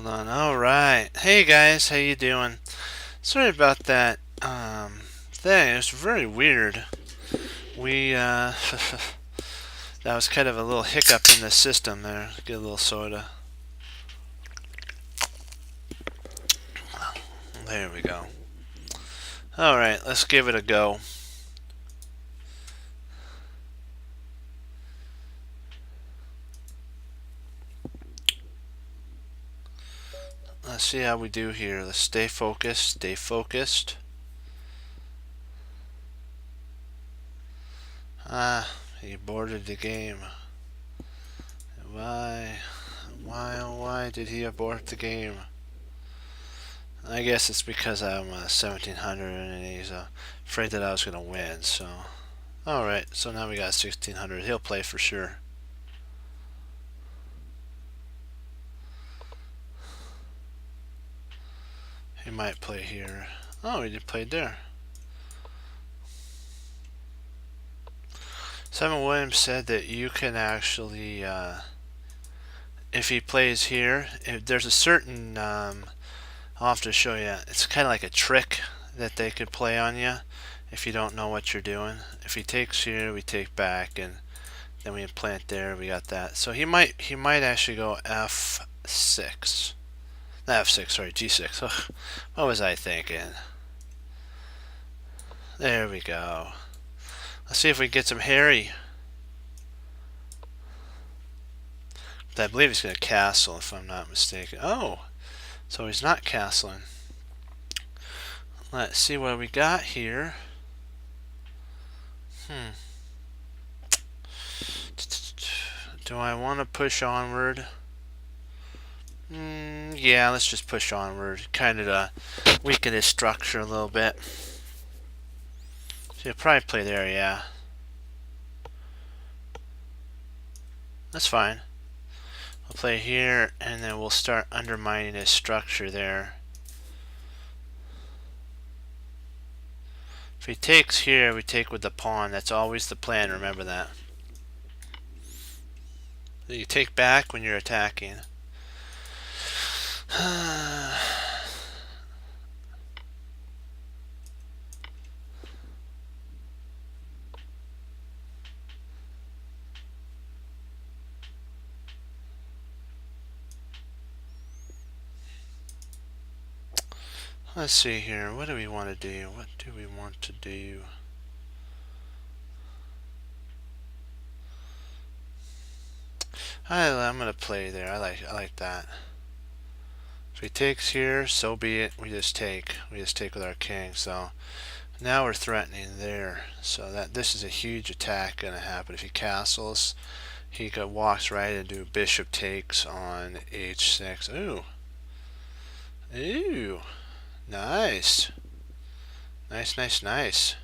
on. All right. Hey guys, how you doing? Sorry about that thing. It was very weird. We that was kind of a little hiccup in the system there. Get a little soda. There we go. All right, let's give it a go. Let's see how we do here. Let's stay focused. Stay focused. He boarded the game. Why did he abort the game? I guess it's because I'm 1700 and he's afraid that I was going to win. So, alright, so now we got 1600. He'll play for sure. He might play here. Oh, he did play there. Simon Williams said that you can actually, if he plays here, if there's a certain, I'll have to show you, it's kind of like a trick that they could play on you if you don't know what you're doing. If he takes here, we take back, and then we plant there, we got that. So he might actually go f6. Not f6, sorry, g6. Ugh, what was I thinking? There we go. Let's see if we can get some Harry. I believe he's going to castle, if I'm not mistaken. Oh, so he's not castling. Let's see what we got here. Do I want to push onward? Yeah, let's just push onward. Kind of to weaken his structure a little bit. So he'll probably play there, yeah. That's fine. We'll play here, and then we'll start undermining his structure there. If he takes here, we take with the pawn. That's always the plan, remember that. So you take back when you're attacking. Let's see here. What do we want to do? What do we want to do? I'm gonna play there. I like that. If he takes here, so be it. We just take with our king. So now we're threatening there. So that this is a huge attack gonna happen. If he castles, he walks right into bishop takes on h6. Ooh, ooh, nice, nice.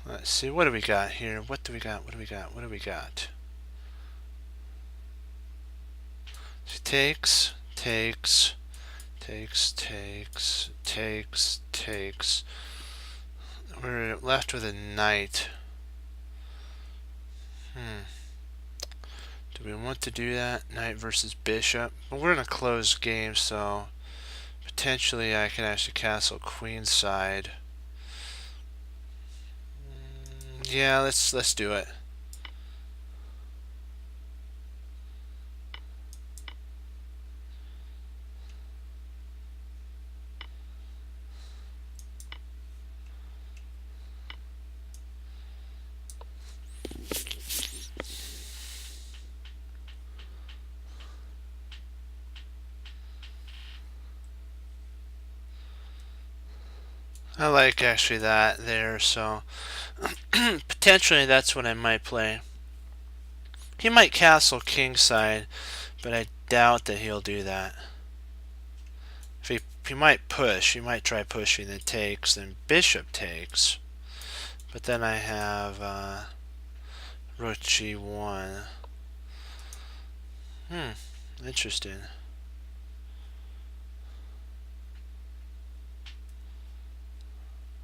Let's see, what do we got here? What do we got? She takes. We're left with a knight. Do we want to do that? Knight versus bishop? But we're in a closed game, so potentially I can actually castle queenside. Yeah, let's do it. I like actually that there, so potentially that's what I might play. He might castle kingside, but I doubt that he'll do that. If he might push, he might try pushing, then takes, then bishop takes. But then I have rook g1. Interesting.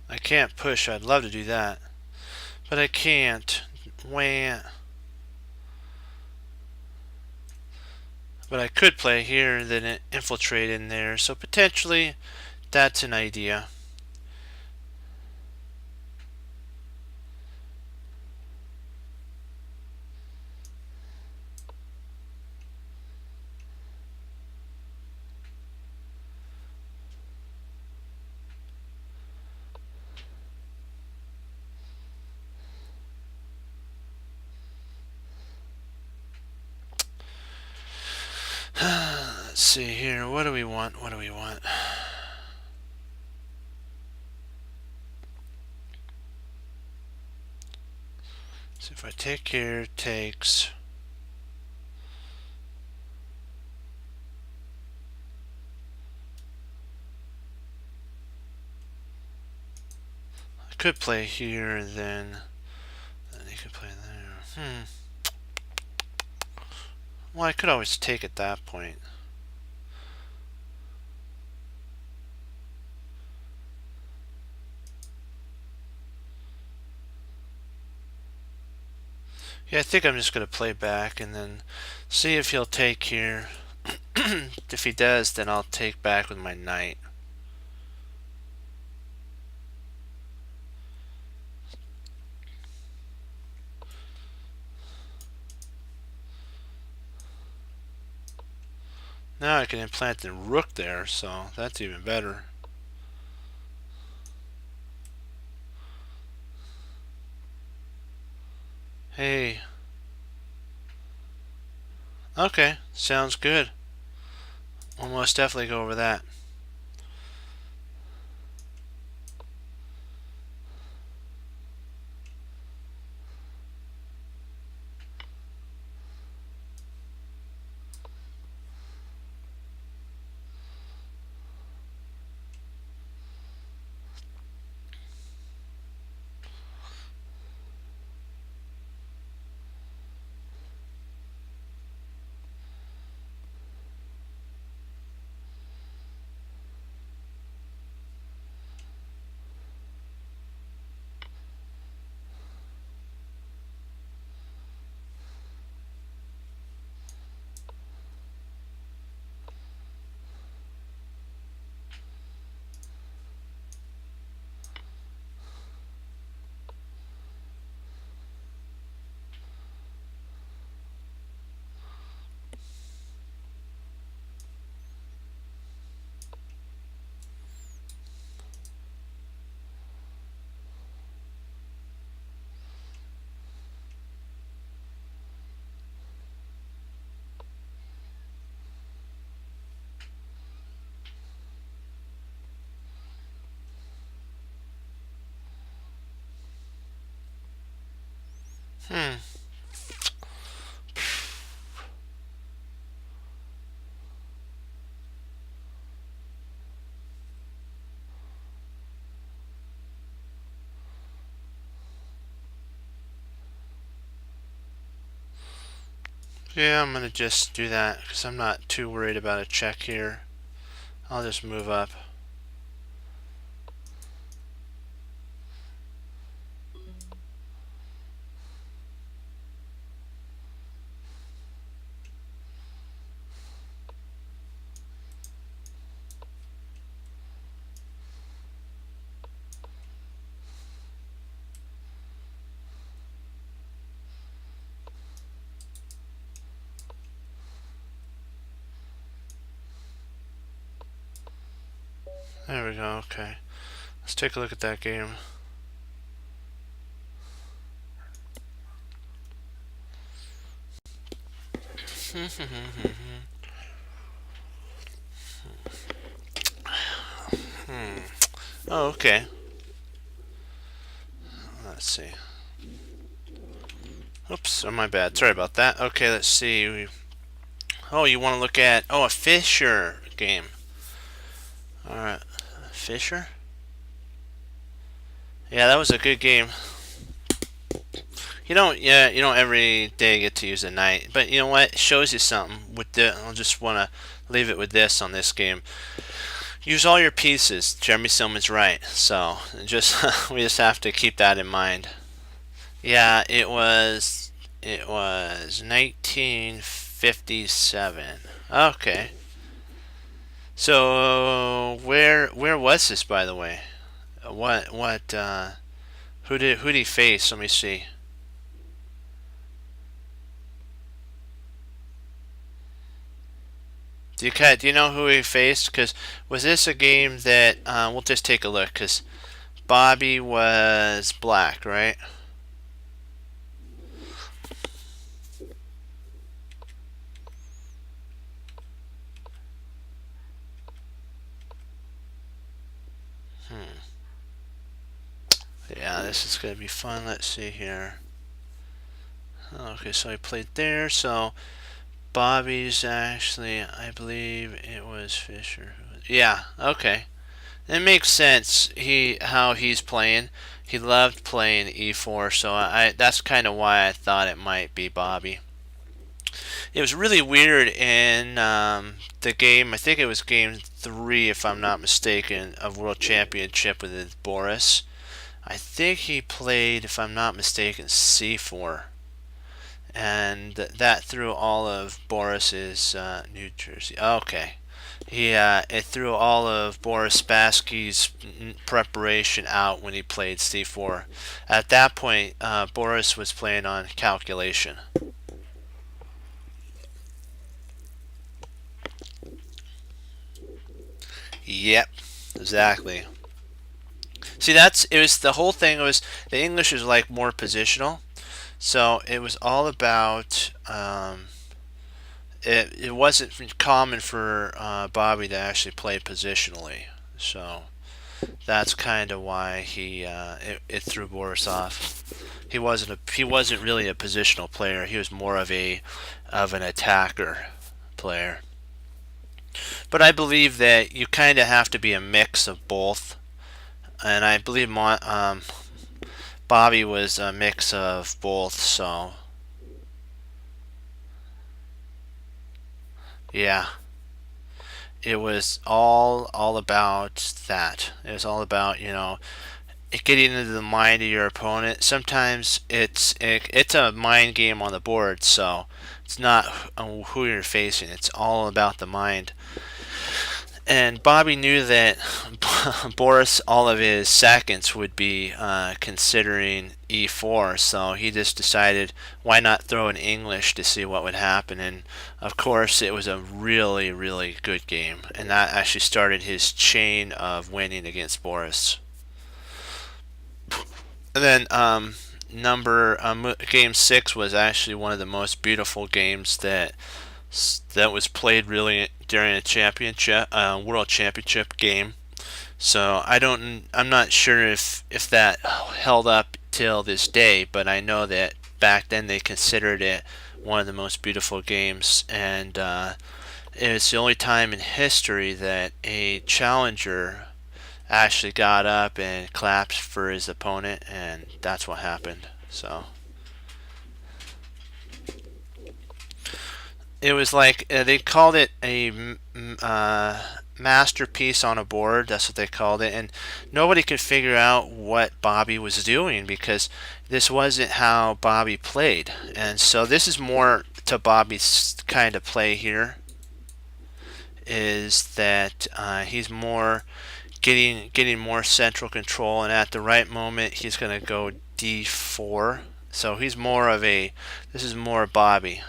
I can't push. I'd love to do that. But I can't. Wah. But I could play here and then infiltrate in there. So potentially that's an idea. Let's see here. What do we want? What do we want? So if I take here, it takes. I could play here and then he could play there. Well, I could always take at that point. Yeah, I think I'm just going to play back and then see if he'll take here. If he does, then I'll take back with my knight. Now I can implant the rook there, so that's even better. Hey. Okay, sounds good. We'll most definitely go over that. Hmm. Yeah, I'm gonna just do that because I'm not too worried about a check here. I'll just move up. There we go, okay. Let's take a look at that game. Oh, okay. Let's see. Oops, oh my bad. Sorry about that. Okay, let's see. Oh, you want to look at a Fischer game. Alright. Fischer? Yeah, that was a good game. You don't every day get to use a knight, but you know what? It shows you something. I'll just want to leave it with this on this game. Use all your pieces. Jeremy Silman's right. So we just have to keep that in mind. Yeah, it was 1957. Okay. So where was this, by the way? What who did he face? Let me see. Do you know who he faced? Because was this a game that we'll just take a look? Because Bobby was black, right? Yeah, this is gonna be fun. Let's see here. Okay, so he played there. So Bobby's actually, I believe it was Fisher. Yeah. Okay. It makes sense. How he's playing. He loved playing e4, so I that's kind of why I thought it might be Bobby. It was really weird in the game. I think it was game 3, if I'm not mistaken, of World Championship with Boris. I think he played, if I'm not mistaken, c4, and that threw all of Boris's New Jersey. Okay, it threw all of Boris Spassky's preparation out when he played c4. At that point, Boris was playing on calculation. Yep, exactly. See, it was the whole thing. It was the English was like more positional, so it was all about. It wasn't common for Bobby to actually play positionally, so that's kind of why it threw Boris off. He wasn't really a positional player. He was more of an attacker player. But I believe that you kind of have to be a mix of both, and I believe Bobby was a mix of both. So yeah, it was all about that. It was all about getting into the mind of your opponent. Sometimes it's a mind game on the board, so it's not who you're facing. It's all about the mind. And Bobby knew that Boris, all of his seconds would be considering e4, so he just decided why not throw in English to see what would happen. And of course, it was a really, really good game, and that actually started his chain of winning against Boris. And then game 6 was actually one of the most beautiful games that was played really during a championship, world championship game. So I'm not sure if that held up till this day, but I know that back then they considered it one of the most beautiful games, and it's the only time in history that a challenger actually got up and clapped for his opponent, and that's what happened. So it was like they called it a masterpiece on a board. That's what they called it, and nobody could figure out what Bobby was doing because this wasn't how Bobby played. And so this is more to Bobby's kind of play here. Is that he's more getting more central control, and at the right moment he's going to go d4. So he's more of a this is more Bobby.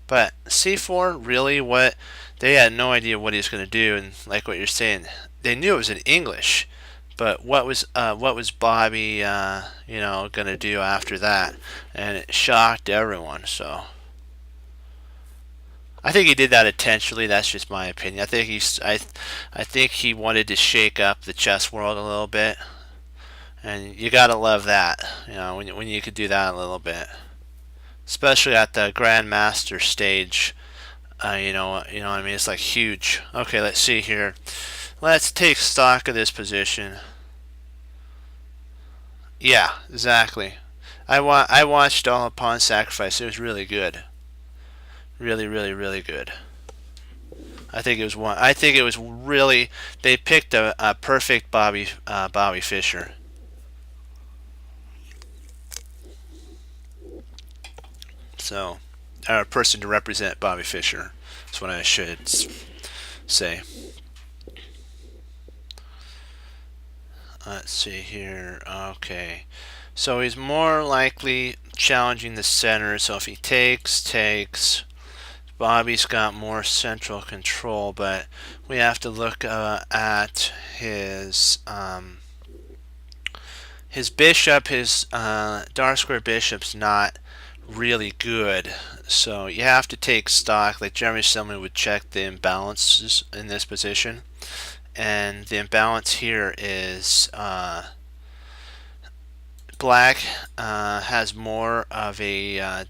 But C4, really, what they had no idea what he was going to do, and like what you're saying, they knew it was in English, but what was Bobby, going to do after that? And it shocked everyone. So I think he did that intentionally. That's just my opinion. I think he wanted to shake up the chess world a little bit, and you gotta love that. When you could do that a little bit, especially at the Grandmaster stage. You know what I mean. It's like huge. Okay, let's see here. Let's take stock of this position. Yeah, exactly. I watched all of Pawn Sacrifice. It was really good. Really, really, really good. I think it was one. I think it was really. They picked a perfect Bobby Fischer. So, a person to represent Bobby Fischer. That's what I should say. Let's see here. Okay. So he's more likely challenging the center. So if he takes, Bobby's got more central control, but we have to look at his bishop. His dark square bishop's not really good, so you have to take stock. Like Jeremy Silverman would check the imbalances in this position, and the imbalance here is black has more of a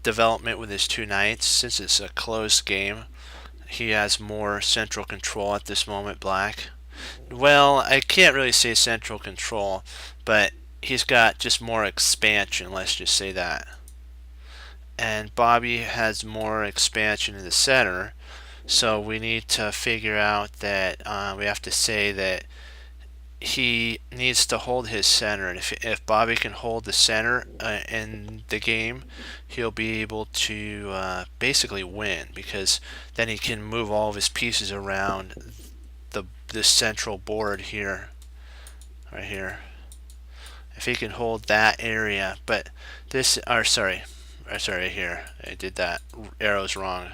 development with his two knights. Since it's a closed game, he has more central control at this moment, black. Well, I can't really say central control, but he's got just more expansion, let's just say that. And Bobby has more expansion in the center, so we need to figure out that we have to say that he needs to hold his center. And if Bobby can hold the center in the game, he'll be able to basically win, because then he can move all of his pieces around the central board here, right here. If he can hold that area, but this, or sorry, right here, I did that, arrow's wrong.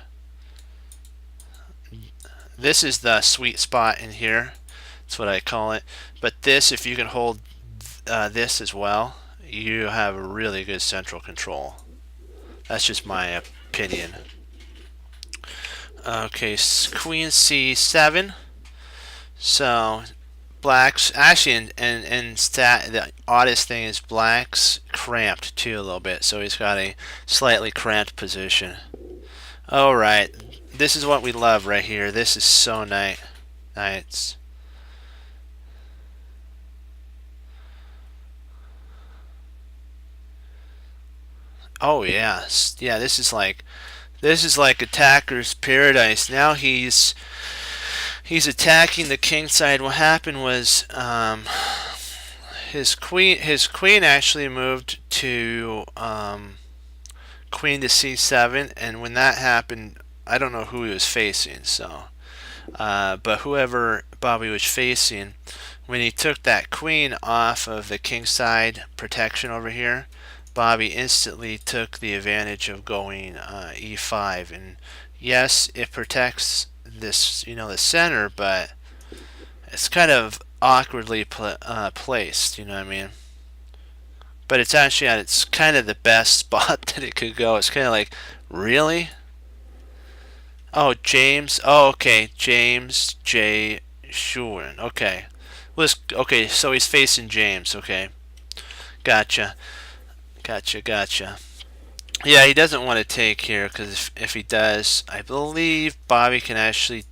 This is the sweet spot in here. That's what I call it. But this, if you can hold this as well, you have a really good central control. That's just my opinion. Okay, Queen C7. So black's actually, and the oddest thing is black's cramped too a little bit. So he's got a slightly cramped position. All right, this is what we love right here. This is so nice. Oh yeah, yeah. This is like attacker's paradise. Now he's attacking the king side. What happened was his queen actually moved to queen to c7, and when that happened, I don't know who he was facing. So, but whoever Bobby was facing, when he took that queen off of the king side protection over here, Bobby instantly took the advantage of going e5, and yes, it protects this, the center, but it's kind of awkwardly placed, you know what I mean? But it's actually at its kind of the best spot that it could go. It's kind of like, really? Oh, James. Oh, okay, James J. Schuren. Okay, okay. So he's facing James. Okay, gotcha. Yeah, he doesn't want to take here, because if he does, I believe Bobby can actually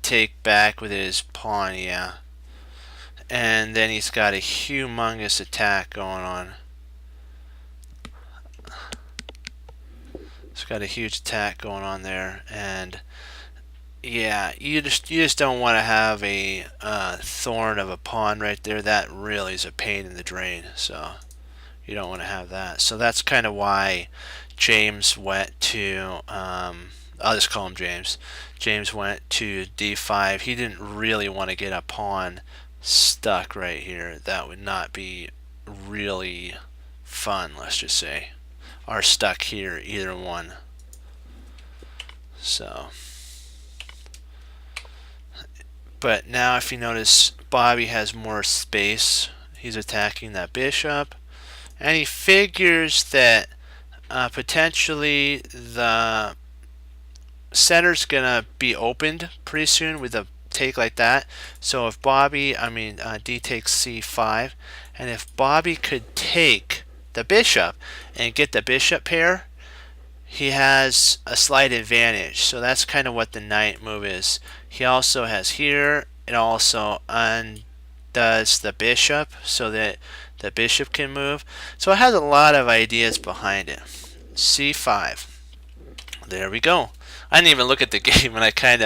take back with his pawn, yeah. And then he's got a humongous attack going on. He's got a huge attack going on there, and yeah, you just don't want to have a thorn of a pawn right there. That really is a pain in the drain, so you don't want to have that. So that's kind of why James went to, I'll just call him James. James went to d5. He didn't really want to get a pawn stuck right here. That would not be really fun, let's just say. Or stuck here, either one. So, but now if you notice, Bobby has more space. He's attacking that bishop, and he figures that potentially the center's gonna be opened pretty soon with a take like that. So if Bobby, D takes c5, and if Bobby could take the bishop and get the bishop pair, he has a slight advantage. So that's kind of what the knight move is. He also has here, it also undoes the bishop so that the bishop can move. So it has a lot of ideas behind it. c5. There we go. I didn't even look at the game, and I kind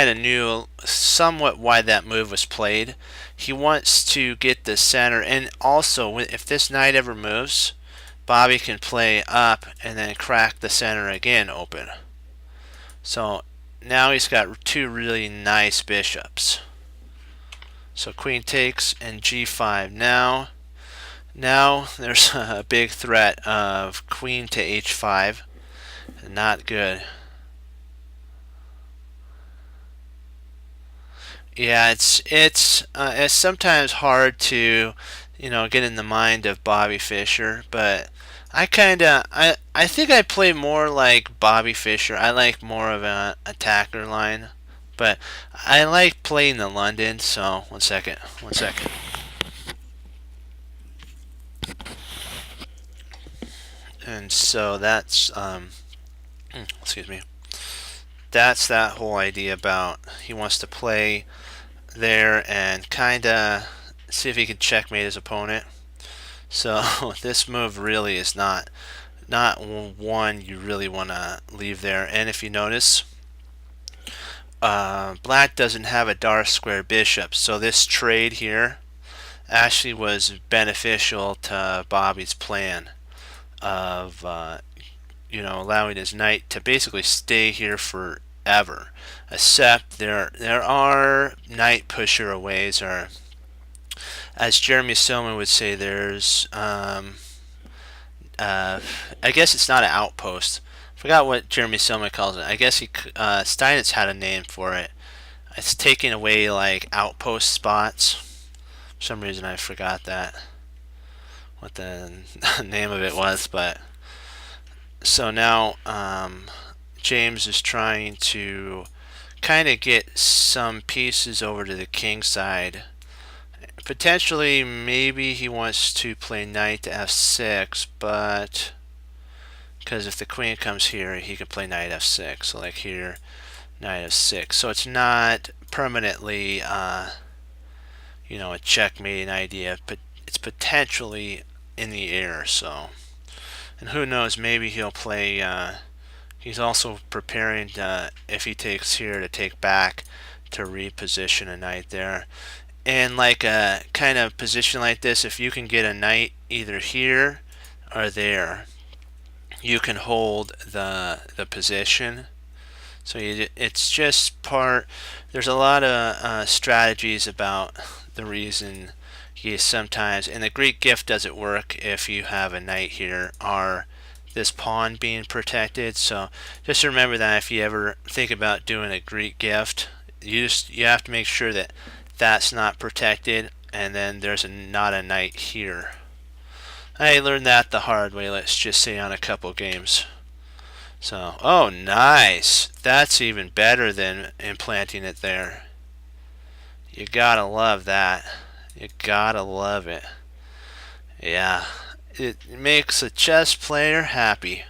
of knew somewhat why that move was played. He wants to get the center, and also if this knight ever moves, Bobby can play up and then crack the center again open. So now he's got two really nice bishops. So queen takes and g5. Now there's a big threat of queen to h5. Not good. Yeah, it's sometimes hard to, get in the mind of Bobby Fischer, but I think I play more like Bobby Fischer. I like more of an attacker line, but I like playing the London. So one second. And so that's excuse me. That's that whole idea about he wants to play there and kind of see if he can checkmate his opponent. So this move really is not one you really want to leave there. And if you notice, black doesn't have a dark square bishop, so this trade here actually was beneficial to Bobby's plan of allowing his knight to basically stay here forever. Except there are knight pusher ways, or as Jeremy Silman would say, there's I guess it's not an outpost. Forgot what Jeremy Silman calls it. I guess Steinitz had a name for it. It's taking away like outpost spots. For some reason I forgot what the name of it was, but so now James is trying to kind of get some pieces over to the king side. Potentially, maybe he wants to play knight to f6, but because if the queen comes here, he could play knight f6. So like here, knight f6. So it's not permanently, a checkmating idea, but it's potentially in the air. So, and who knows? Maybe he'll play. He's also preparing if he takes here to take back to reposition a knight there. And like a kind of position like this, if you can get a knight either here or there, you can hold the position. So it's just there's a lot of strategies about the reason he sometimes, and the Greek gift doesn't work if you have a knight here or this pawn being protected. So just remember that if you ever think about doing a Greek gift, you have to make sure that that's not protected, and then there's not a knight here. I learned that the hard way, let's just say on a couple games. So, oh nice. That's even better than implanting it there. You gotta love that. You gotta love it. Yeah, it makes a chess player happy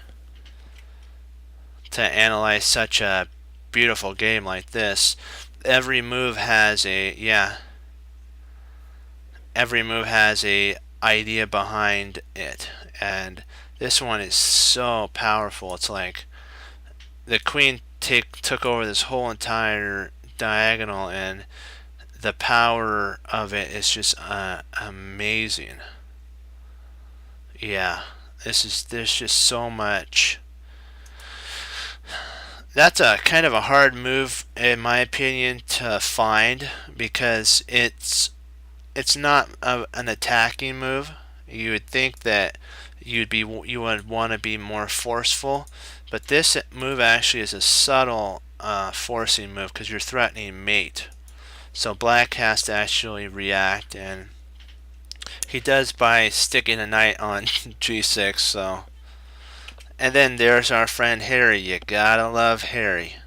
to analyze such a beautiful game like this. Every move has a idea behind it, and this one is so powerful. It's like the queen took over this whole entire diagonal, and the power of it is just amazing. Yeah, there's just so much. That's a kind of a hard move in my opinion to find, because it's not an attacking move. You would think that you would want to be more forceful, but this move actually is a subtle forcing move because you're threatening mate. So black has to actually react, and he does by sticking a knight on g6. So, and then there's our friend Harry. You gotta love Harry.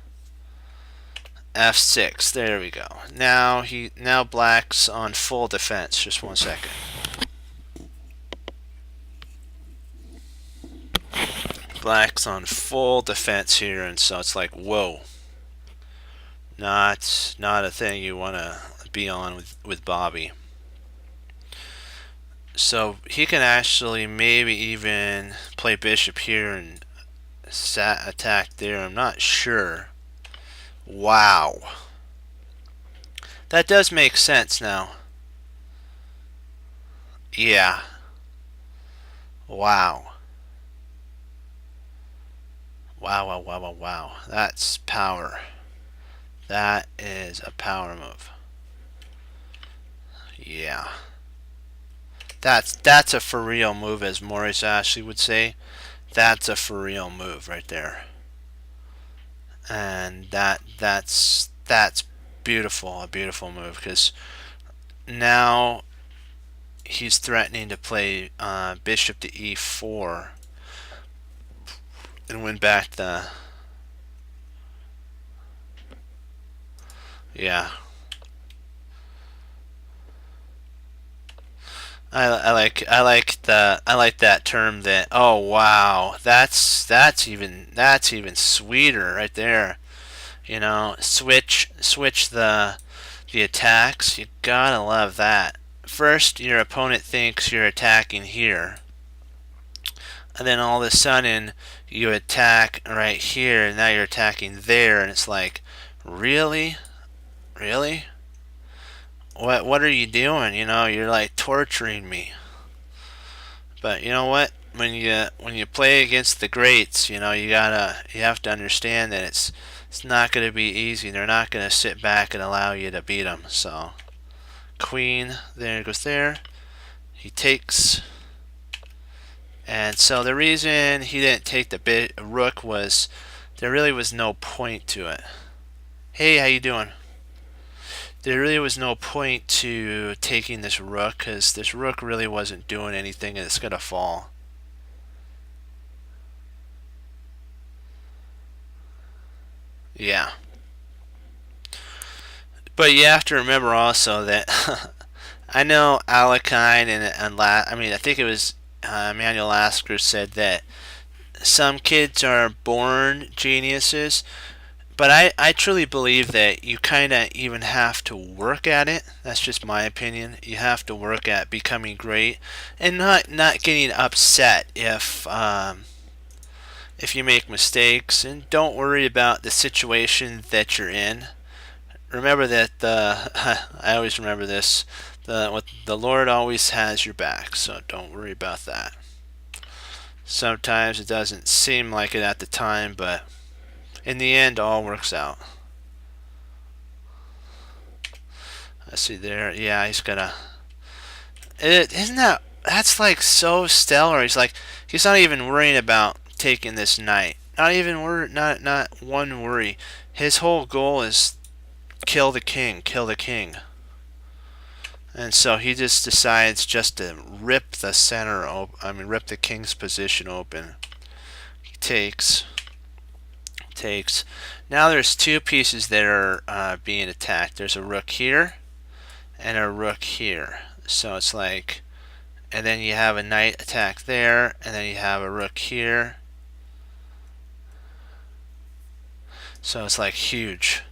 f6. There we go. Now black's on full defense. Just one second. Black's on full defense here, and so it's like, whoa. Not a thing you want to be on with Bobby. So he can actually maybe even play bishop here and attack there. I'm not sure. Wow. That does make sense now. Yeah. Wow. Wow, wow, wow, wow, wow. That's power. That is a power move. Yeah. That's a for real move, as Maurice Ashley would say. That's a for real move right there. And that's beautiful, a beautiful move, because now he's threatening to play bishop to e4 and win back the. Yeah, I like that term. That, oh wow, that's even sweeter right there. You know, switch the attacks. You gotta love that. First, your opponent thinks you're attacking here, and then all of a sudden you attack right here, and now you're attacking there, and it's like, really, really, what are you doing? You know, you're like torturing me. But you know what? When you play against the greats, you know you have to understand that it's not going to be easy. They're not going to sit back and allow you to beat them. So queen, there goes there. He takes, and so the reason he didn't take the rook was there really was no point to it. Hey, how you doing? There really was no point to taking this rook because this rook really wasn't doing anything, and it's going to fall. Yeah. But you have to remember also that I know Alekhine I mean, I think it was Emmanuel Lasker said that some kids are born geniuses, but I truly believe that you kind of even have to work at it. That's just my opinion. You have to work at becoming great, and not getting upset if you make mistakes, and don't worry about the situation that you're in. Remember that I always remember this. The Lord always has your back, so don't worry about that. Sometimes it doesn't seem like it at the time, but in the end, all works out. I see there. Yeah, he's gonna. Isn't that's like so stellar? He's not even worrying about taking this knight. Not even not one worry. His whole goal is kill the king, kill the king. And so he just decides just to rip the center open. I mean, rip the king's position open. He takes. Now there's two pieces that are being attacked. There's a rook here and a rook here. So it's like, and then you have a knight attack there, and then you have a rook here. So it's like huge.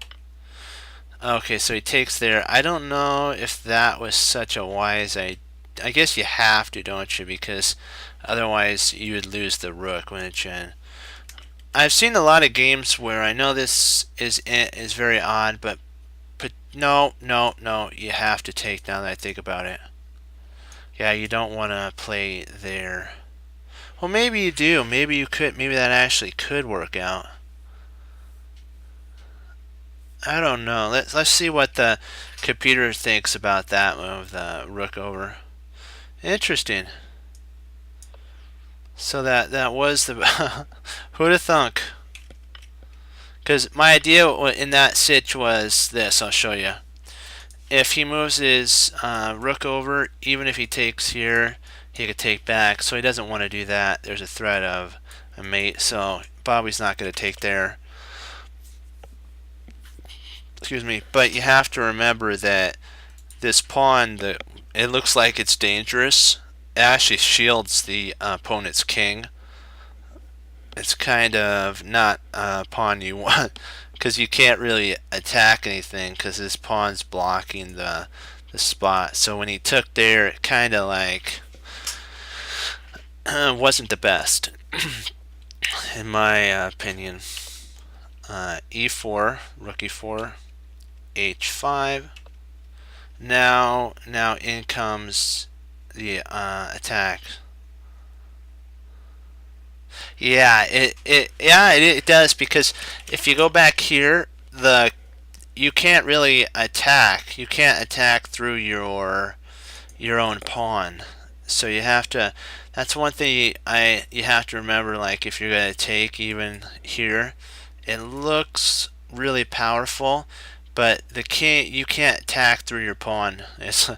Okay, so he takes there. I don't know if that was such a wise idea. I guess you have to, don't you? Because otherwise you would lose the rook, wouldn't you? And I've seen a lot of games where I know this is very odd, but no, no, no. You have to take. Now that I think about it, yeah, you don't want to play there. Well, maybe you do. Maybe you could. Maybe that actually could work out. I don't know. Let's see what the computer thinks about that move, the rook over. Interesting. So that was the who'd have thunk? Because my idea in that sitch was this. I'll show you. If he moves his rook over, even if he takes here, he could take back. So he doesn't want to do that. There's a threat of a mate. So Bobby's not going to take there. Excuse me. But you have to remember that this pawn, it looks like it's dangerous. It actually shields the opponent's king. It's kind of not a pawn you want because you can't really attack anything because this pawn's blocking the spot. So when he took there, it kind of like wasn't the best in my opinion. E4, rook e4, h5. Now in comes the attack. Yeah, it does, because if you go back here, the you can't really attack. You can't attack through your own pawn. So you have to. That's one thing you have to remember. Like, if you're gonna take even here, it looks really powerful, but the king, you can't attack through your pawn. It's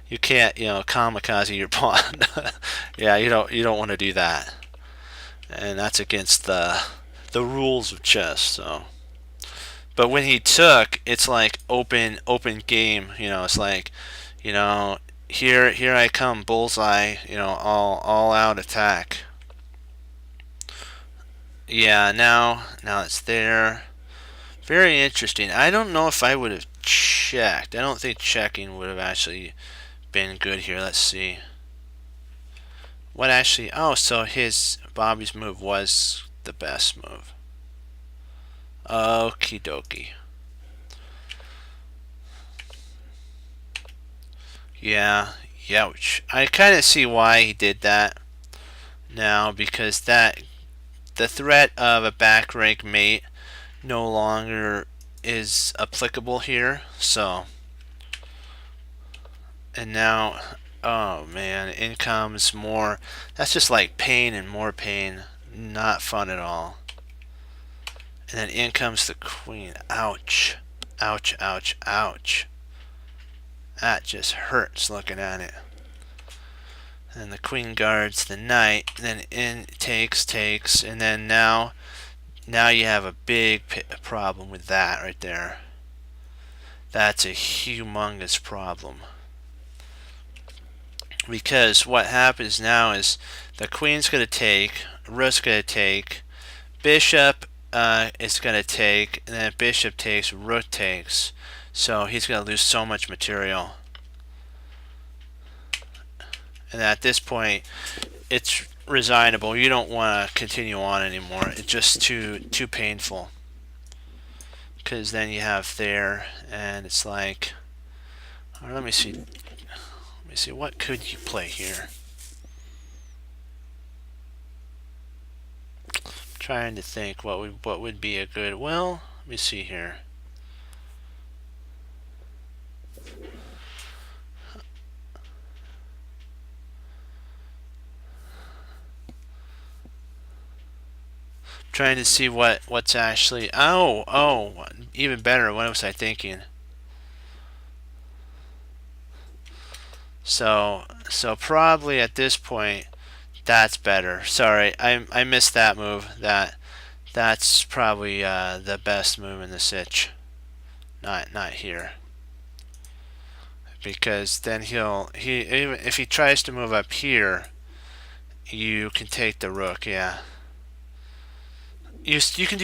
you can't, kamikaze your pawn. Yeah, you don't want to do that, and that's against the rules of chess. So, but when he took, it's like open game. It's like, you know, here I come, bullseye. All out attack. Yeah, now it's there. Very interesting. I don't know if I would have checked. I don't think checking would have actually been good here. Let's see. What actually? Oh, so his Bobby's move was the best move. Okie dokie. Yeah, youch. I kind of see why he did that now, because the threat of a back rank mate no longer is applicable here. So, and now, oh man, in comes more. That's just like pain and more pain. Not fun at all. And then in comes the queen. Ouch. Ouch, ouch, ouch. That just hurts looking at it. And the queen guards the knight. Then in takes, and then now you have a big problem with that right there. That's a humongous problem. Because what happens now is the queen's going to take, rook's going to take, bishop is going to take, and then bishop takes, rook takes. So he's going to lose so much material. And at this point, it's resignable. You don't want to continue on anymore. It's just too painful. Because then you have there, and it's like, let me see. Let me see. What could you play here? I'm trying to think what would be a good. Well, let me see here. Trying to see what's actually. Oh, even better. What was I thinking? So probably at this point, that's better. Sorry, I missed that move. That's probably the best move in the sitch. Not here, because then even if he tries to move up here, you can take the rook. Yeah. You could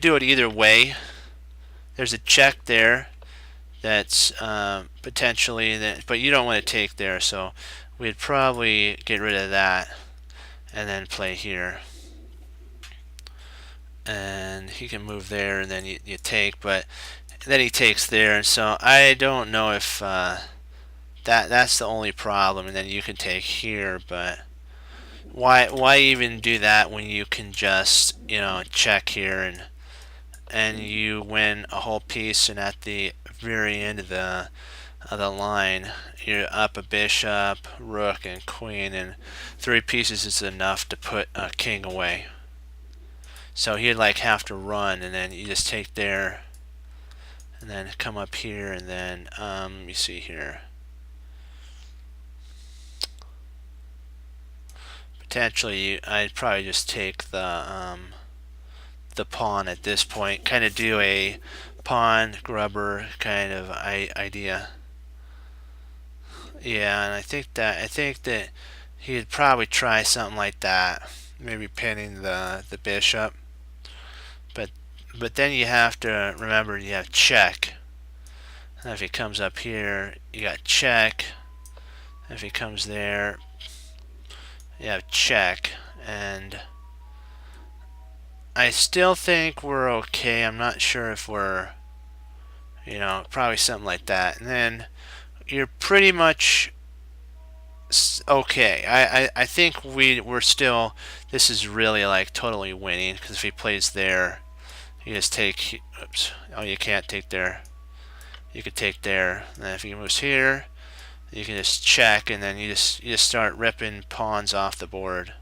do it either way. There's a check there. That's potentially that, but you don't want to take there, so we'd probably get rid of that and then play here. And he can move there, and then you take, but then he takes there, and so I don't know if that's the only problem. And then you can take here, but why even do that when you can just check here and you win a whole piece, and at the very end of the line you're up a bishop, rook, and queen, and 3 pieces is enough to put a king away. So he'd like have to run, and then you just take there and then come up here, and then you see here, potentially I'd probably just take the pawn at this point, kind of do a pawn grubber kind of idea. Yeah, and I think that he'd probably try something like that, maybe pinning the bishop. But then you have to remember you have check. And if he comes up here, you got check. If he comes there, you have check. And I still think we're okay. I'm not sure if we're, probably something like that. And then you're pretty much Okay, I think we're still. This is really like totally winning because if he plays there, you just take. Oops. Oh, you can't take there. You could take there. And then if he moves here, you can just check, and then you just start ripping pawns off the board.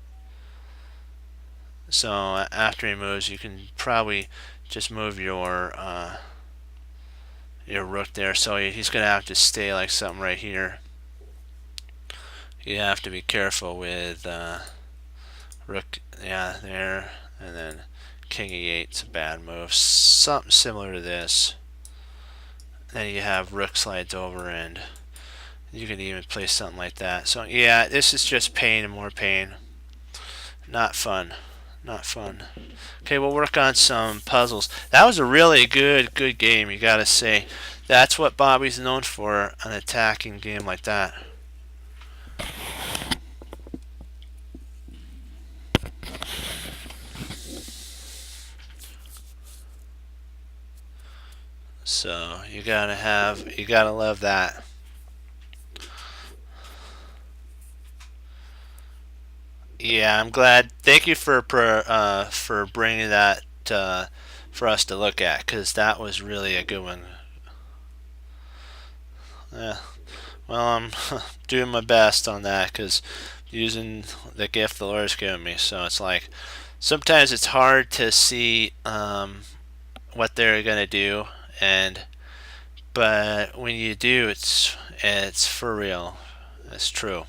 So after he moves, you can probably just move your rook there. So he's gonna have to stay like something right here. You have to be careful with rook. Yeah, there, and then king e8's a bad move. Something similar to this. Then you have rook slides over, and you can even play something like that. So yeah, this is just pain and more pain. Not fun. Not fun. Okay, we'll work on some puzzles. That was a really good game, you gotta say. That's what Bobby's known for, an attacking game like that. So you gotta love that. Yeah, I'm glad. Thank you for bringing that for us to look at, because that was really a good one. Yeah. Well, I'm doing my best on that because using the gift the Lord's given me. So it's like sometimes it's hard to see what they're gonna do, and but when you do, it's for real. It's true,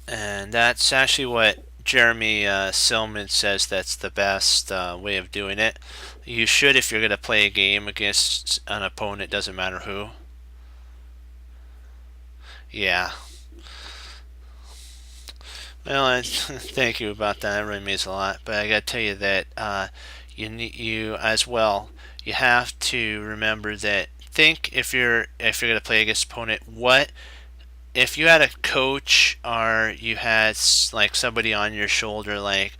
and that's actually what Jeremy Silman says. That's the best way of doing it. You should, if you're gonna play a game against an opponent, doesn't matter who. Yeah, well, thank you about that. That really means a lot. But I got to tell you that you as well. You have to remember that. Think if you're gonna play against opponent, what if you had a coach or you had like somebody on your shoulder, like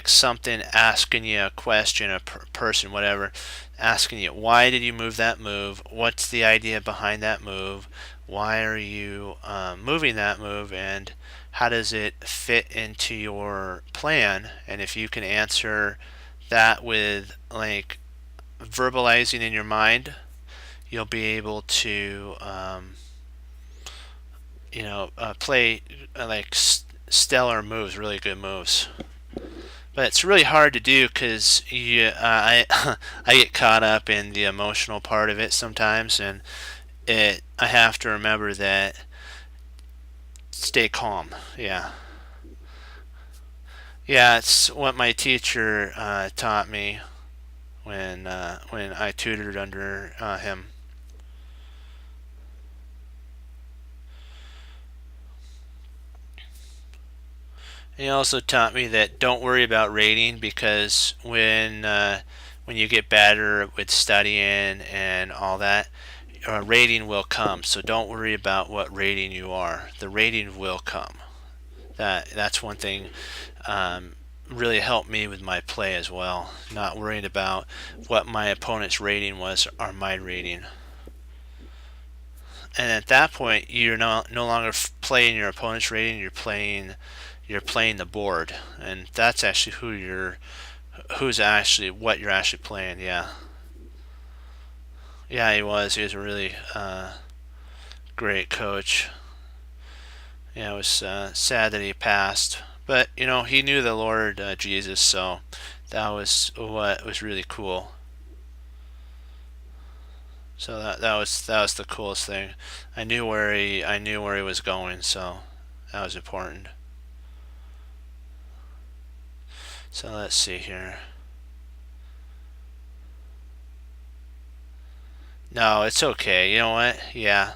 something asking you a question, a person, whatever, asking you why did you move that move? What's the idea behind that move? Why are you moving that move? And how does it fit into your plan? And if you can answer that with like verbalizing in your mind, you'll be able to play like stellar moves, really good moves. But it's really hard to do because I I get caught up in the emotional part of it sometimes, and I have to remember that stay calm. Yeah, yeah, it's what my teacher taught me when I tutored under him. He also taught me that don't worry about rating because when you get better with studying and all that, a rating will come. So don't worry about what rating you are. The rating will come. That's one thing really helped me with my play as well. Not worrying about what my opponent's rating was or my rating. And at that point, you're no longer playing your opponent's rating. You're playing the board, and that's actually who's actually what you're actually playing. Yeah, yeah, he was a really great coach. Yeah, it was sad that he passed, but he knew the Lord Jesus, so that was what was really cool. So that was the coolest thing. I knew where he was going, so that was important. So let's see here. No, it's okay. You know what? Yeah,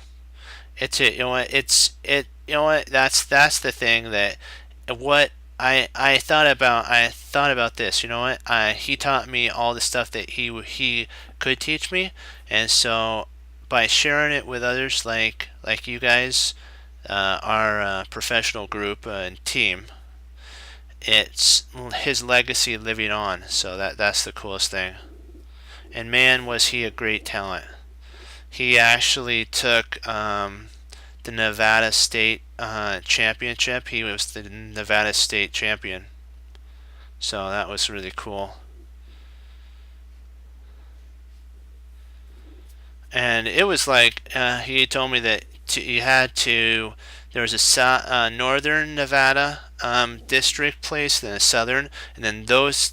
it's it. You know what? It's it. You know what? That's the thing that what I thought about. I thought about this. You know what? He taught me all the stuff that he could teach me, and so by sharing it with others, like you guys, our professional group and team, it's his legacy living on. So that's the coolest thing. And man, was he a great talent. He actually took the Nevada State Championship. He was the Nevada State champion. So that was really cool. And it was like he told me that you had to. There was a northern Nevada district place, then a southern, and then those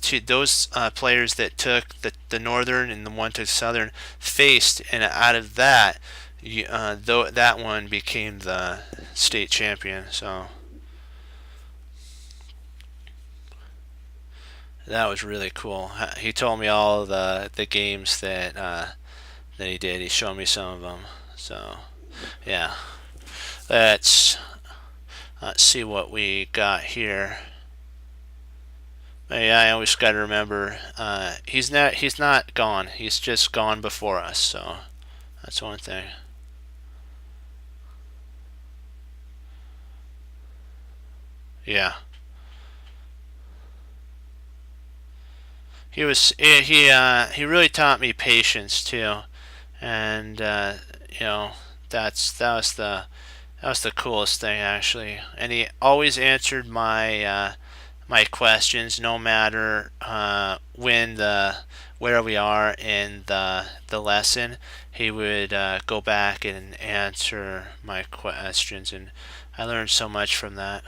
players that took the northern and the one took southern faced, and out of that, that one became the state champion. So that was really cool. He told me all the games that he did. He showed me some of them. So yeah, let's see what we got here. But yeah, I always got to remember he's not gone. He's just gone before us. So that's one thing. Yeah, he really taught me patience too, and you know that was the coolest thing actually. And he always answered my questions, no matter where we are in the lesson. He would go back and answer my questions, and I learned so much from that.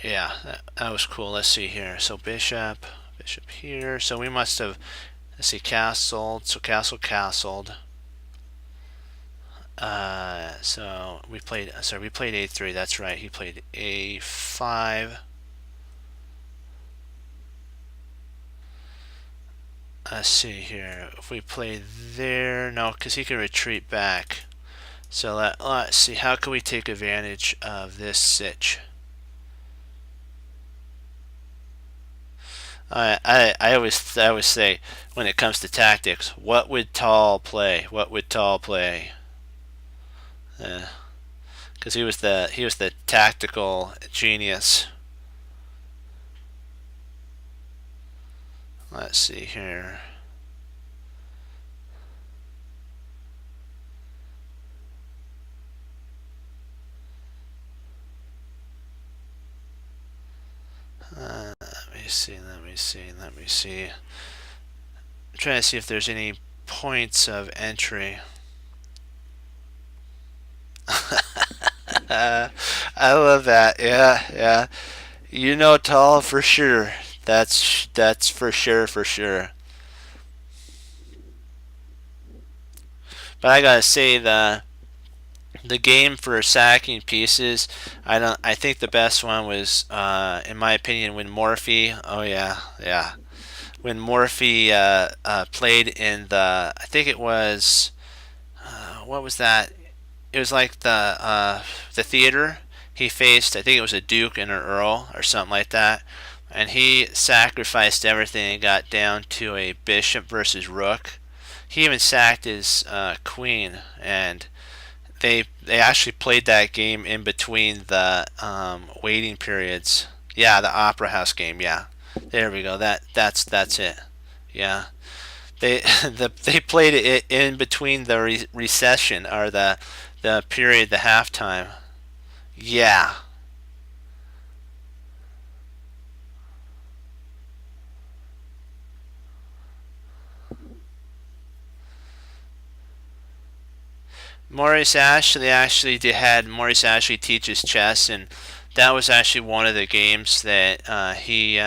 Yeah, that was cool. Let's see here. So bishop here. So we must have, let's see, castled. So castled. So we played a3. That's right. He played a5. Let's see here. If we play there, no, because he can retreat back. So let's see. How can we take advantage of this sitch? I always say when it comes to tactics, what would Tall play? What would Tall play? Because he was the tactical genius. Let's see here. Let me see. I'm trying to see if there's any points of entry. I love that. Yeah, yeah. You know Tall for sure. That's for sure, for sure. But I gotta say the game for sacking pieces, I think the best one was, in my opinion, when Morphy. Oh yeah, yeah. When Morphy played in I think it was, what was that? It was like the theater. He faced, I think it was a Duke and an Earl or something like that, and he sacrificed everything and got down to a Bishop versus Rook. He even sacked his Queen, and they actually played that game in between the waiting periods. Yeah, the Opera House game. Yeah, there we go. That's it. Yeah, they they played it in between the recession, or the period, the halftime. Yeah. Maurice Ashley teaches chess, and that was actually one of the games that he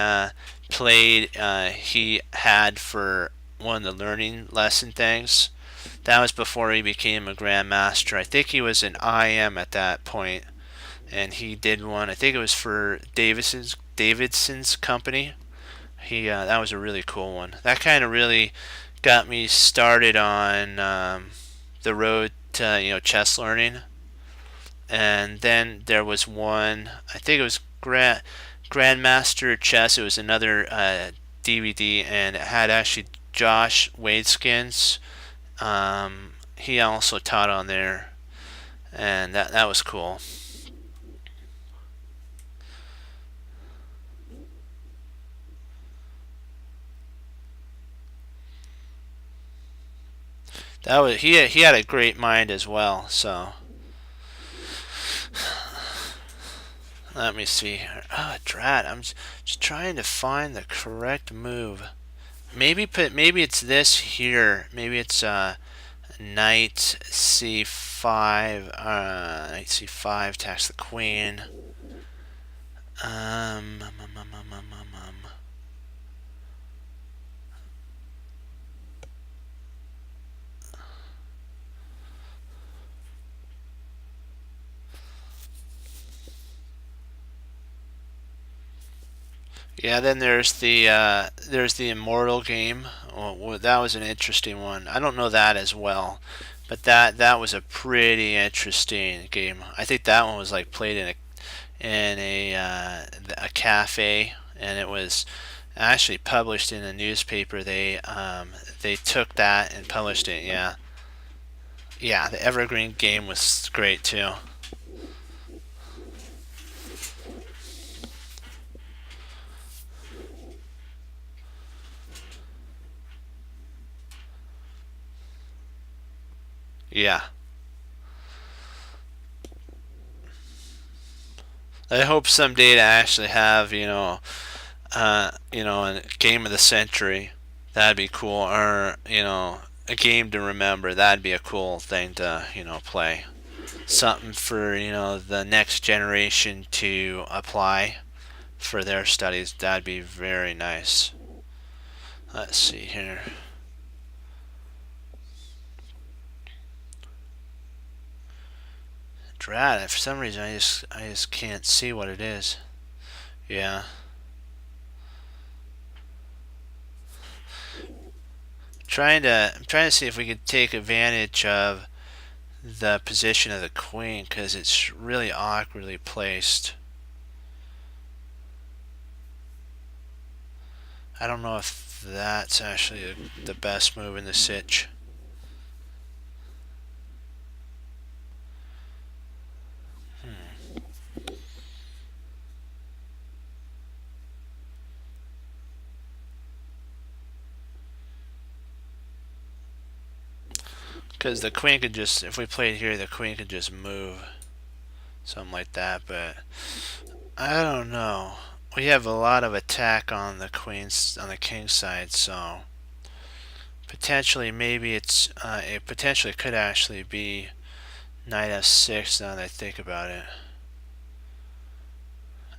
played. He had for one of the learning lesson things. That was before he became a grandmaster. I think he was an IM at that point, and he did one. I think it was for Davidson's company. He That was a really cool one. That kind of really got me started on the road to chess learning. And then there was one. I think it was Grandmaster Chess. It was another DVD, and it had actually Josh Wadeskins. He also taught on there, and that was cool. That was he had a great mind as well. So let me see here. Drat! I'm just trying to find the correct move. Maybe it's this here. Maybe it's knight c5. Knight c5 attacks the queen. Um, um, um, um, um, um, um. Yeah, then there's the Immortal game. Well, that was an interesting one. I don't know that as well, but that was a pretty interesting game. I think that one was like played in a cafe, and it was actually published in a newspaper. They took that and published it. Yeah, yeah. The Evergreen game was great too. Yeah. I hope someday to actually have a game of the century. That'd be cool. Or a game to remember. That'd be a cool thing to play. Something for the next generation to apply for their studies. That'd be very nice. Let's see here. Drat! For some reason, I just can't see what it is. Yeah. I'm trying to see if we could take advantage of the position of the queen because it's really awkwardly placed. I don't know if that's actually the best move in the sitch. Because the queen could just, if we played here, the queen could just move. Something like that, but I don't know. We have a lot of attack on the king's side, so potentially maybe it potentially could actually be knight f6 now that I think about it.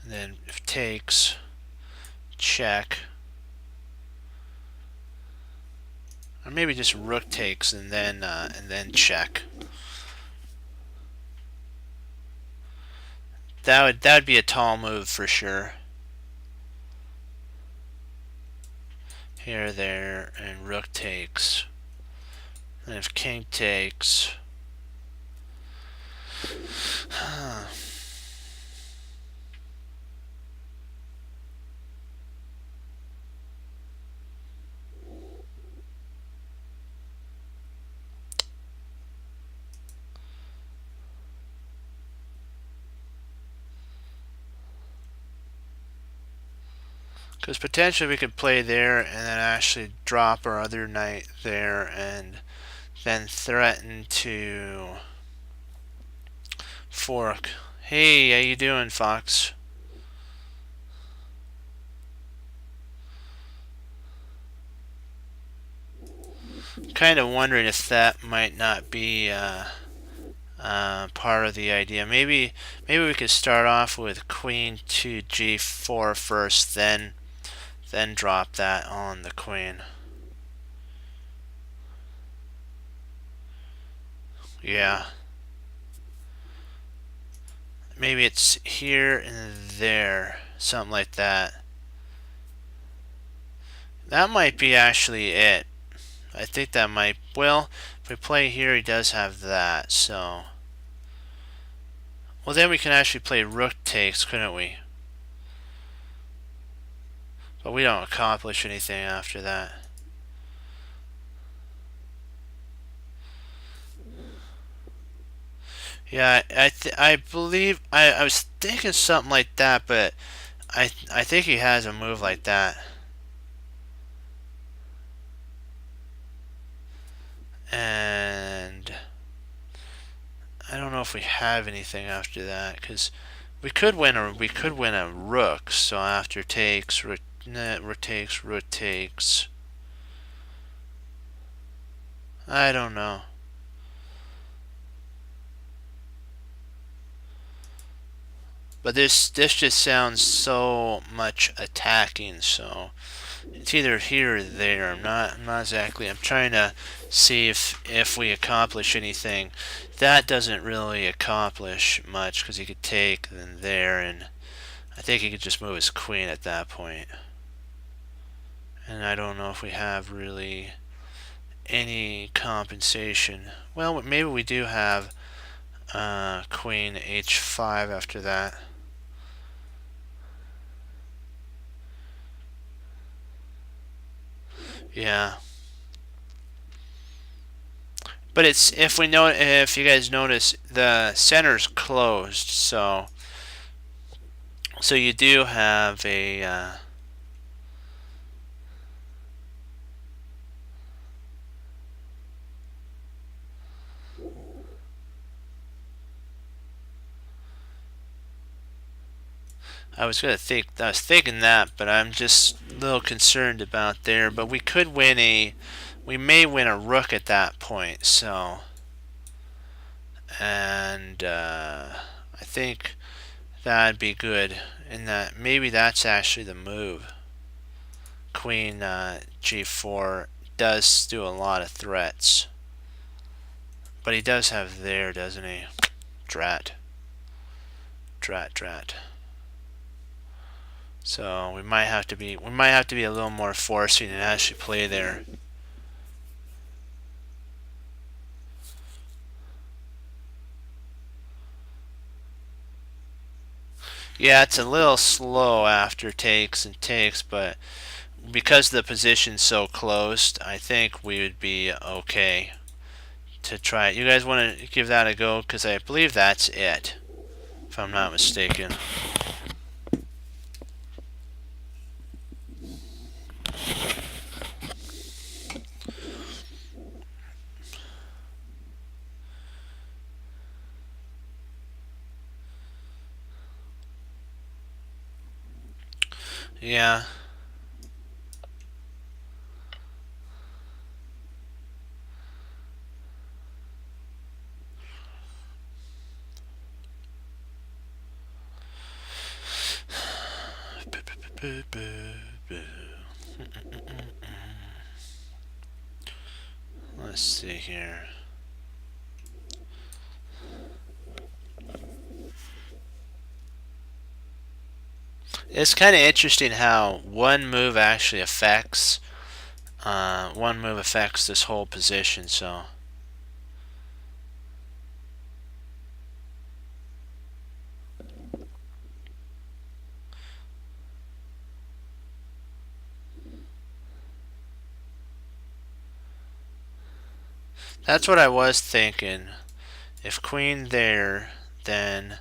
And then if takes, check. Or maybe just rook takes and then check. That would be a tall move for sure. Here, there, and rook takes. And if king takes, because potentially we could play there and then actually drop our other knight there and then threaten to fork. Hey, how you doing, Fox? Kind of wondering if that might not be part of the idea. Maybe we could start off with queen to g4 first, then drop that on the queen. Yeah. Maybe it's here and there, something like that. That might be actually it. I think that might, well, if we play here, he does have that, so. Well, then we can actually play rook takes, couldn't we? But we don't accomplish anything after that. Yeah, I believe I was thinking something like that, but I think he has a move like that. And I don't know if we have anything after that, because we could win a rook. So after takes, rook takes, rook takes. I don't know. But this just sounds so much attacking, so it's either here or there. I'm not exactly. I'm trying to see if we accomplish anything. That doesn't really accomplish much because he could take then there, and I think he could just move his queen at that point. And I don't know if we have really any compensation. Well, maybe we do have queen h5 after that. Yeah. But it's if you guys notice, the center's closed, so you do have a I was thinking that, but I'm just a little concerned about there. But we may win a rook at that point. So, and I think that'd be good. And that maybe that's actually the move. Queen g4 does do a lot of threats, but he does have there, doesn't he? Drat. So we might have to be a little more forcing and actually play there. Yeah, it's a little slow after takes and takes, but because the position's so closed, I think we would be okay to try it. You guys want to give that a go? Because I believe that's it, if I'm not mistaken. Yeah. Let's see here. It's kind of interesting how one move actually affects this whole position. So that's what I was thinking. If queen there, then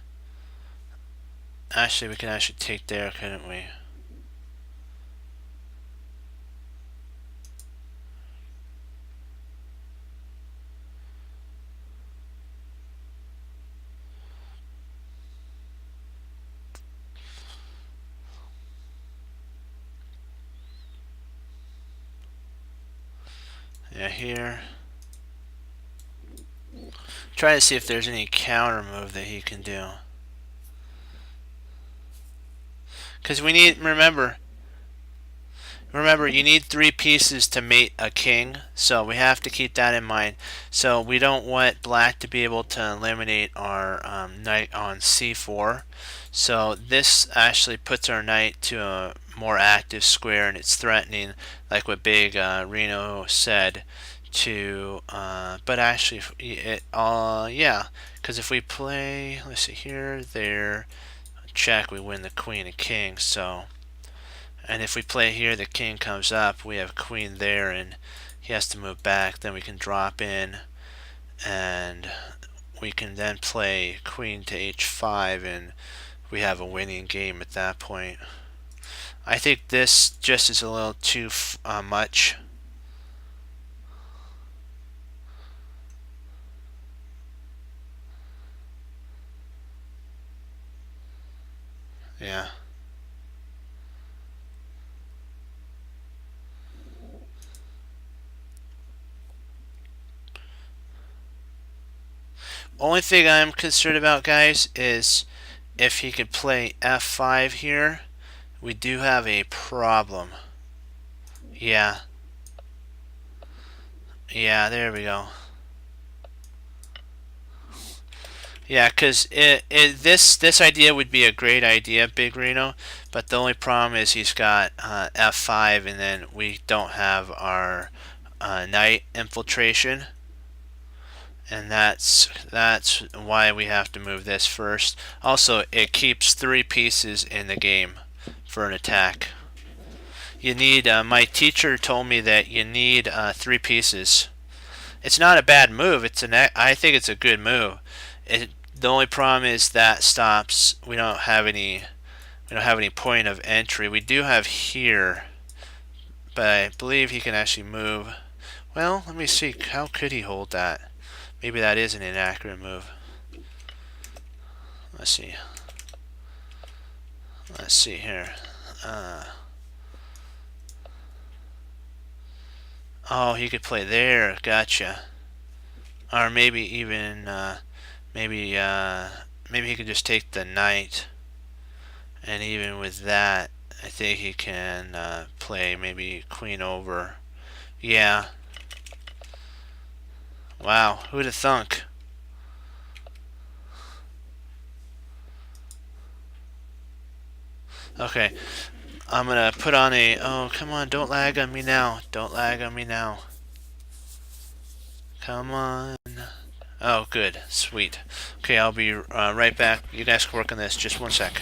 actually we can actually take there, couldn't we? Yeah, here. Try to see if there's any counter move that he can do. Because we need, remember, you need 3 pieces to mate a king, so we have to keep that in mind. So we don't want black to be able to eliminate our knight on c4. So this actually puts our knight to a more active square, and it's threatening, like what Big Reno said, to but actually yeah, because if we play, let's see here, there, check, we win the queen and king. So, and if we play here, the king comes up, we have queen there, and he has to move back. Then we can drop in, and we can then play queen to h5, and we have a winning game at that point. I think this just is a little too much. Yeah. Only thing I'm concerned about, guys, is if he could play f5 here, we do have a problem. Yeah. Yeah, there we go. Yeah, because this idea would be a great idea, Big Reno, but the only problem is he's got f5, and then we don't have our knight infiltration, and that's why we have to move this first. Also, it keeps 3 pieces in the game for an attack. You need. My teacher told me that you need 3 pieces. It's not a bad move. I think it's a good move. The only problem is that stops. We don't have any. We don't have any point of entry. We do have here, but I believe he can actually move. Well, let me see. How could he hold that? Maybe that is an inaccurate move. Let's see. Let's see here. Oh, he could play there. Gotcha. Or maybe even maybe maybe he could just take the knight. And even with that, I think he can play maybe queen over. Yeah. Wow, who'd have thunk? Okay, I'm gonna put on a... Oh, come on, don't lag on me now. Don't lag on me now. Come on. Oh, good. Sweet. Okay, I'll be right back. You guys can work on this. Just 1 sec.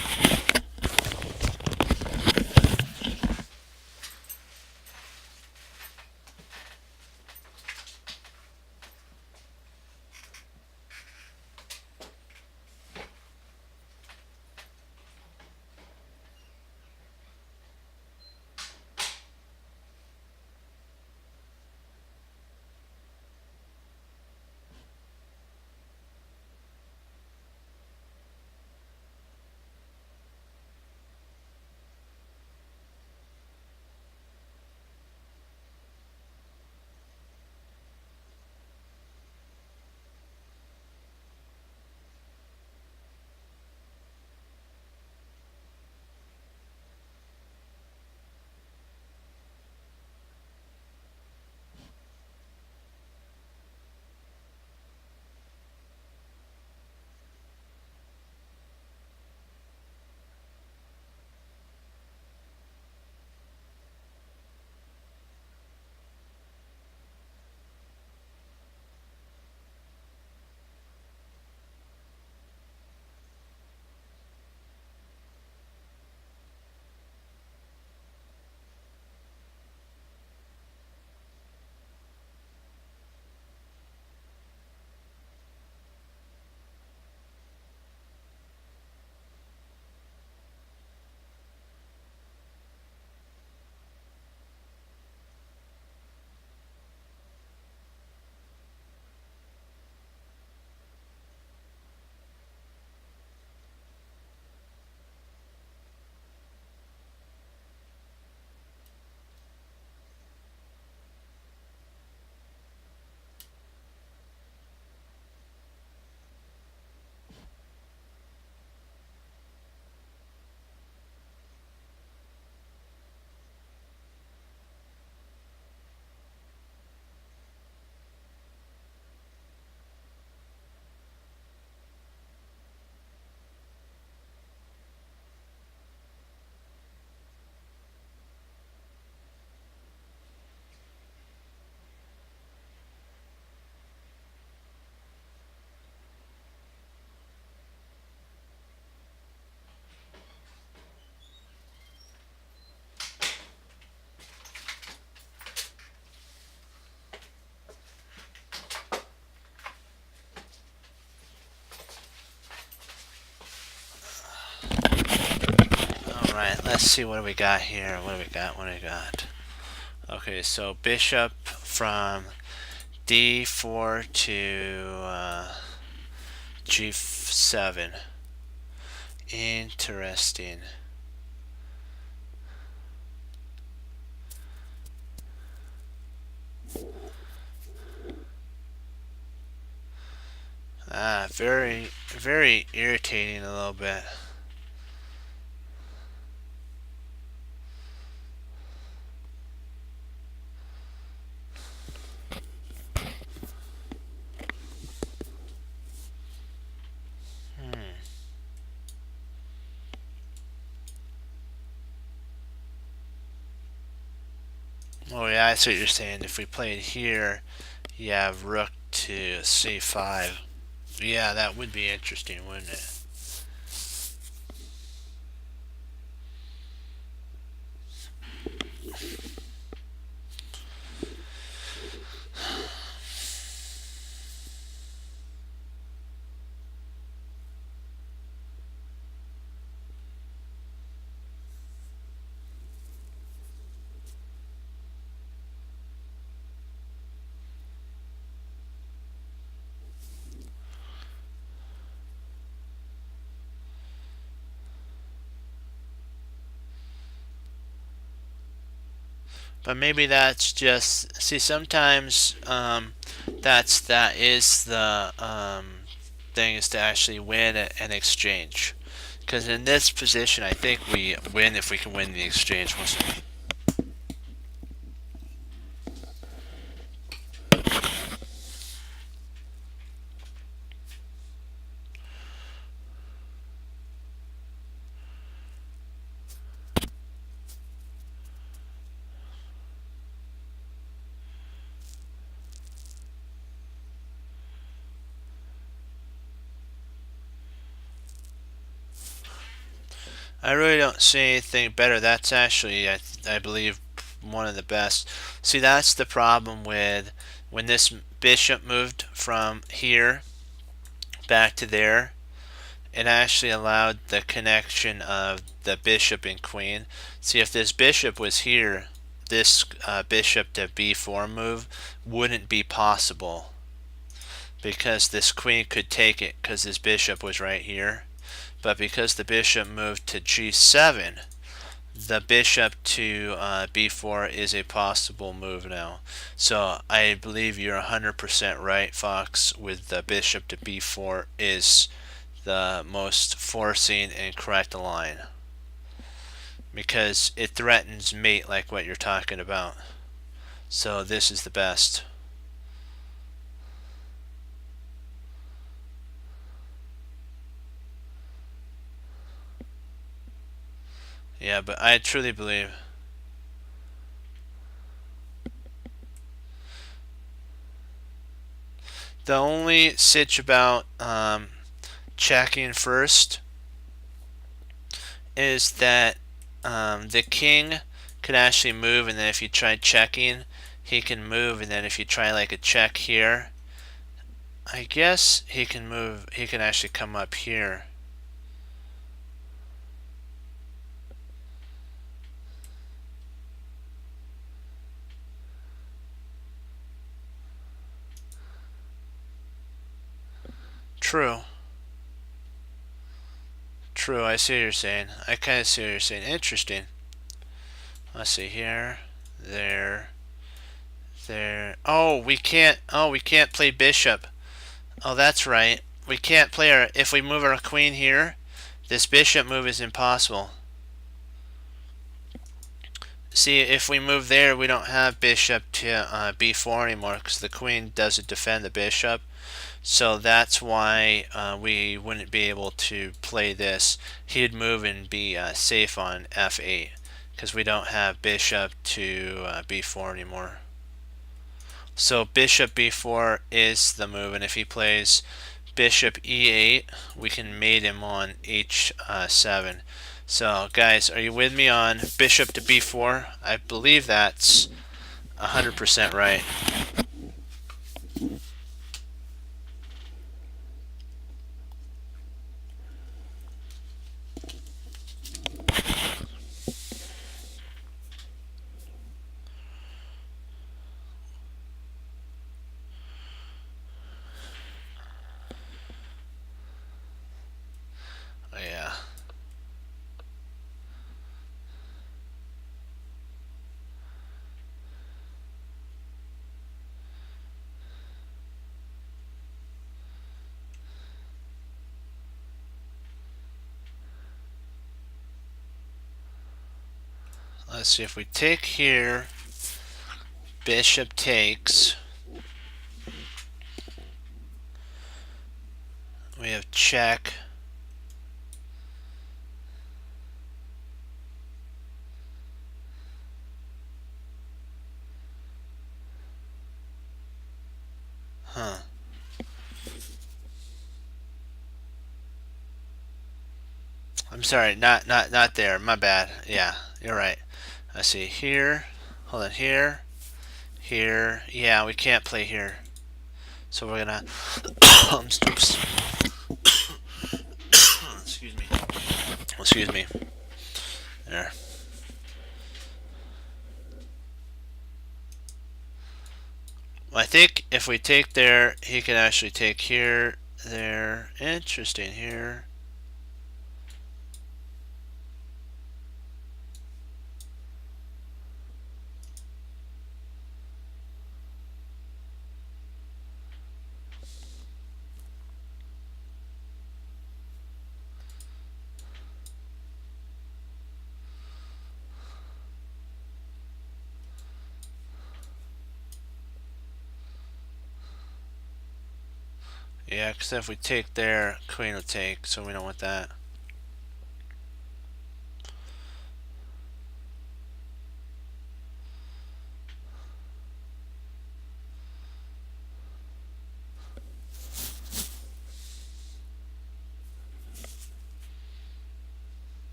Alright, let's see what do we got here. What do we got? What do we got? Okay, so bishop from d4 to g7. Interesting. Very, very irritating a little bit. Oh yeah, I see what you're saying. If we played here, you have rook to c5. Yeah, that would be interesting, wouldn't it? But maybe that's just, see, sometimes that is the thing, is to actually win an exchange. Because in this position, I think we win if we can win the exchange. I really don't see anything better. That's actually, I believe, one of the best. See, that's the problem with when this bishop moved from here back to there. It actually allowed the connection of the bishop and queen. See, if this bishop was here, this bishop to b4 move wouldn't be possible, because this queen could take it because this bishop was right here. But because the bishop moved to g7, the bishop to b4 is a possible move now. So I believe you're 100% right, Fox, with the bishop to b4 is the most forcing and correct line, because it threatens mate like what you're talking about. So this is the best. Yeah, but I truly believe the only sitch about checking first is that the king could actually move, and then if you try checking, he can move, and then if you try like a check here, I guess he can move, he can actually come up here. True. True, I see what you're saying. I kind of see what you're saying. Interesting. Let's see here, there, there. Oh, we can't. Oh, we can't play bishop. Oh, that's right. We can't play our. If we move our queen here, this bishop move is impossible. See, if we move there, we don't have bishop to b4 anymore because the queen doesn't defend the bishop. So that's why we wouldn't be able to play this. He'd move and be safe on f8 because we don't have bishop to b4 anymore. So bishop b4 is the move, and if he plays bishop e8, we can mate him on h7. So guys, are you with me on bishop to b4? I believe that's 100% right. Yeah. let's see, if we take here, bishop takes, we have check. Huh. I'm sorry, not there. My bad. Yeah, you're right. I see here. Hold on, here. Here. Yeah, we can't play here. So we're gonna oops. Excuse me. Excuse me. There. I think if we take there, he can actually take here, there. Interesting here. Yeah, because if we take there, queen will take, so we don't want that.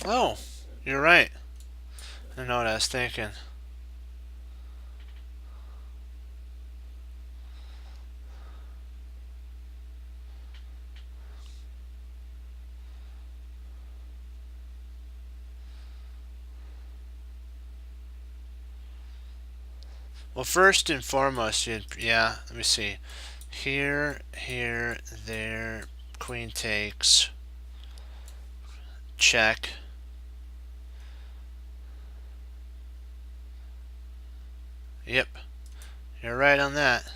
Oh, you're right. I know what I was thinking. Well, first and foremost, yeah, let me see. Here, here, there, queen takes, check. Yep, you're right on that.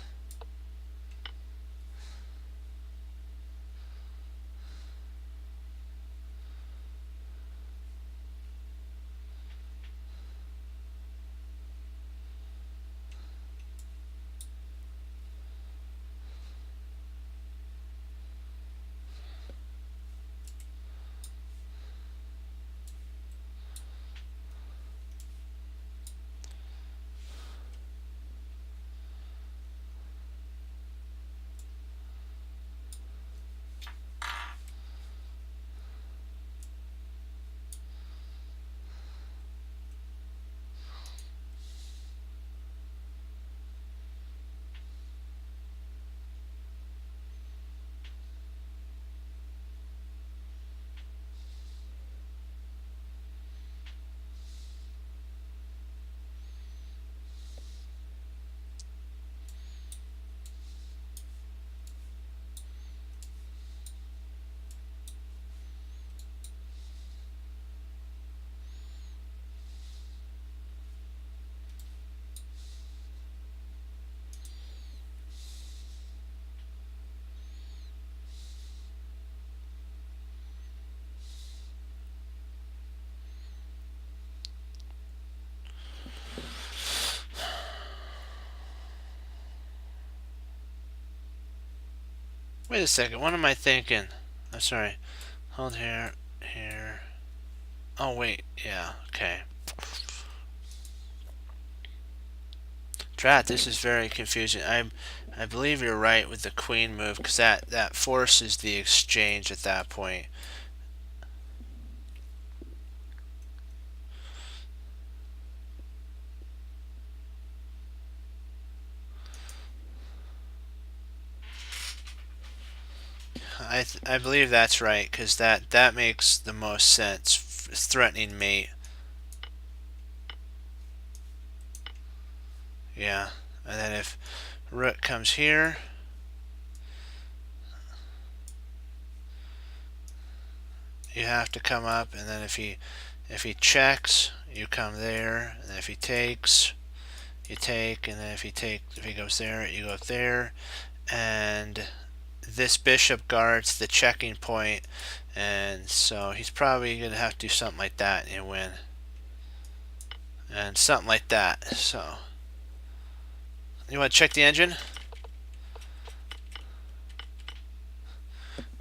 Wait a second, what am I thinking? I'm sorry. Hold here, here. Oh, wait, yeah, okay. Drat, this is very confusing. I believe you're right with the queen move, because that forces the exchange at that point. I believe that's right, because that makes the most sense. Threatening mate. Yeah, and then if rook comes here, you have to come up, and then if he checks, you come there, and then if he takes, you take, and then if he goes there, you go there, and this bishop guards the checking point, and so he's probably going to have to do something like that and win. And something like that. So, you want to check the engine?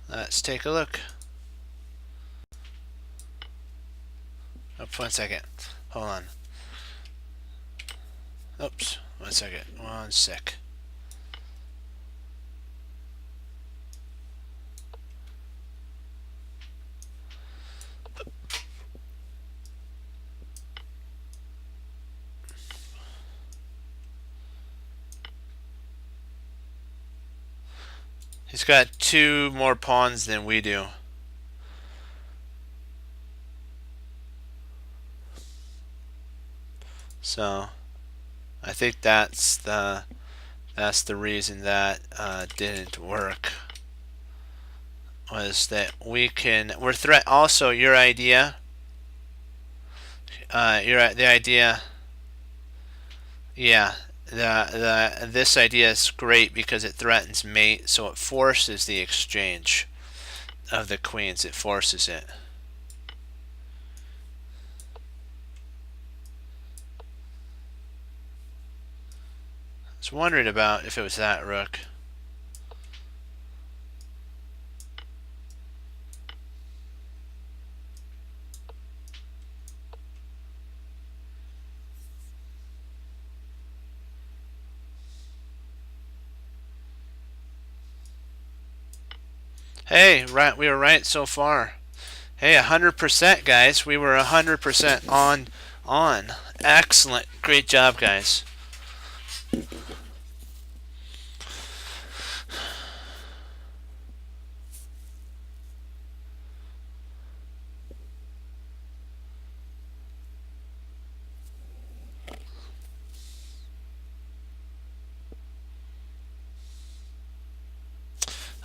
Let's take a look. Oh, 1 second. Hold on. Oops. 1 second. 1 sec. He's got 2 more pawns than we do. So I think that's the reason that didn't work. Was that we're also your idea. The idea. Yeah. This idea is great because it threatens mate, so it forces the exchange of the queens. It forces it. I was wondering about if it was that rook. Hey, right, we were right so far. Hey, 100%, guys. We were 100% on. Excellent. Great job, guys.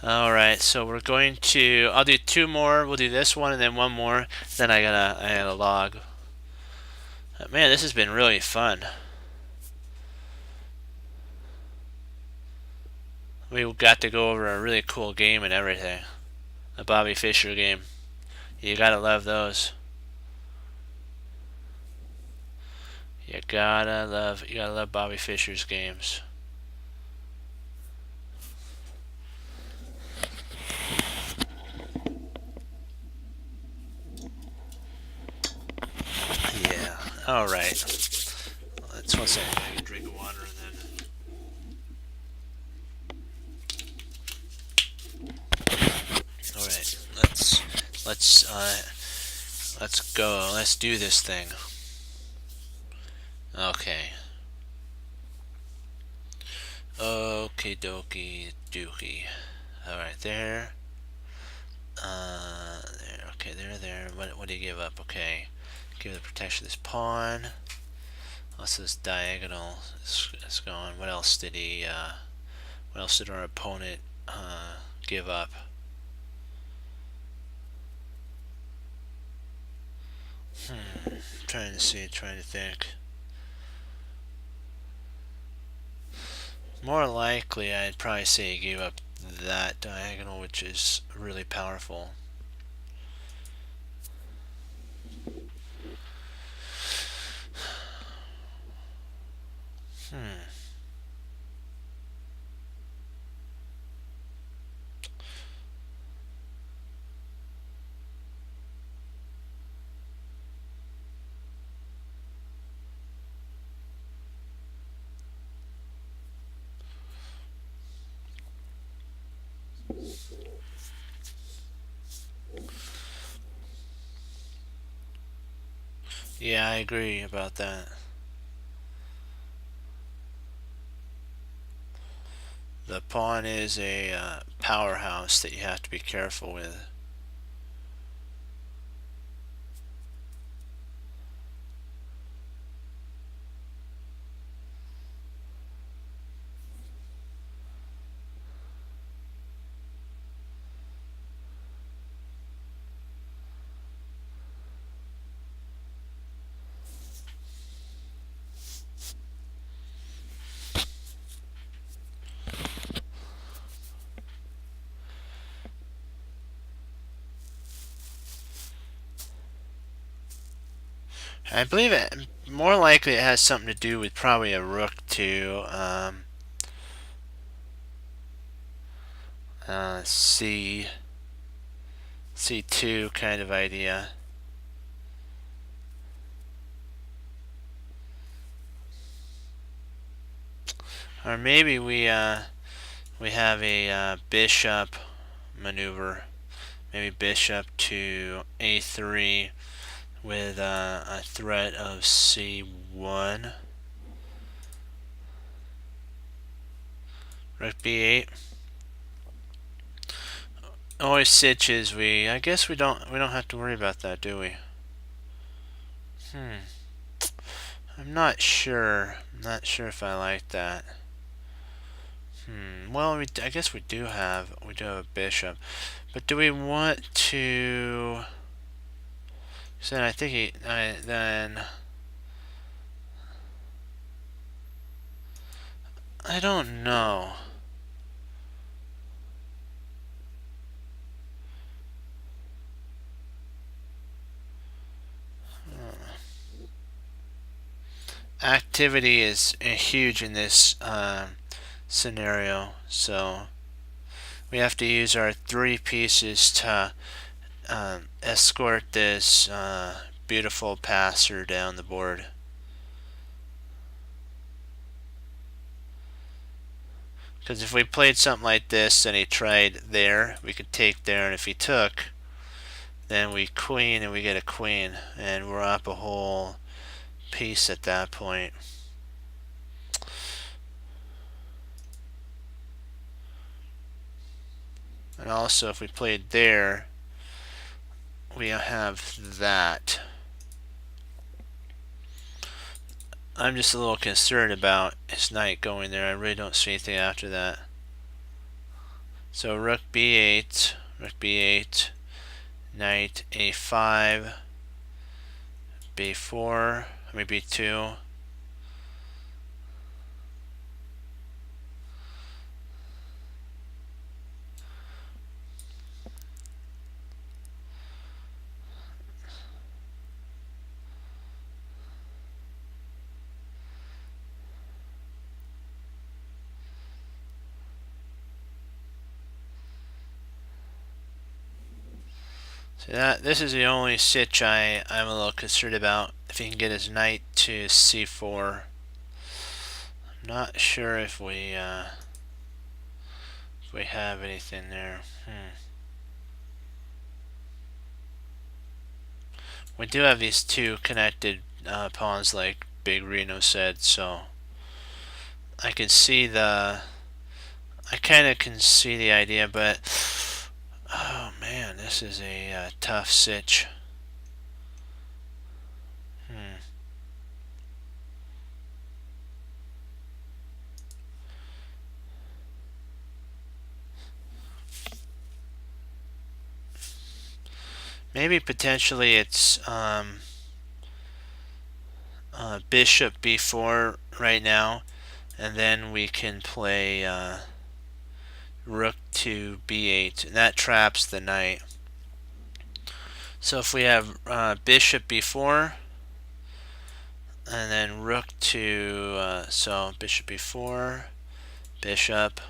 Alright, so we're going to, I'll do 2 more, we'll do this one and then 1 more, then I gotta log. Man, this has been really fun. We got to go over a really cool game and everything. A Bobby Fischer game. You gotta love those. You gotta love Bobby Fischer's games. Yeah. Alright. Let's 1 second. I can drink water and then. Alright. Let's go. Let's do this thing. Okay. Okie dokie dookie. Alright, there. There. Okay, there. What do you give up? Okay. Give the protection of this pawn. Also this diagonal is going. What else did our opponent give up? Trying to think. More likely, I'd probably say he gave up that diagonal, which is really powerful. Yeah, I agree about that. The pawn is a powerhouse that you have to be careful with. I believe it more likely it has something to do with probably a rook to C2 kind of idea. Or maybe we have a bishop maneuver. Maybe bishop to A3 with a threat of C1. Rook B8. Always sitches. I guess we don't have to worry about that, do we? I'm not sure. I'm not sure if I like that. Well, I guess we do have a bishop, but do we want to? So then I think then I don't know. Activity is huge in this scenario, so we have to use our 3 pieces to escort this beautiful passer down the board. Because if we played something like this and he tried there, we could take there, and if he took, then we queen and we get a queen, and we're up a whole piece at that point. And also if we played there, we have that. I'm just a little concerned about his knight going there. I really don't see anything after that. So rook b8, knight a5, b4, maybe b2. So this is the only sitch I'm a little concerned about. If he can get his knight to c4. I'm not sure if we have anything there. We do have these 2 connected pawns, like Big Reno said, so I can see I kind of can see the idea, but oh man, this is a tough sitch. Maybe potentially it's bishop b4 right now, and then we can play rook to b8, and that traps the knight. So if we have bishop b4, and then rook to so bishop b4, bishop,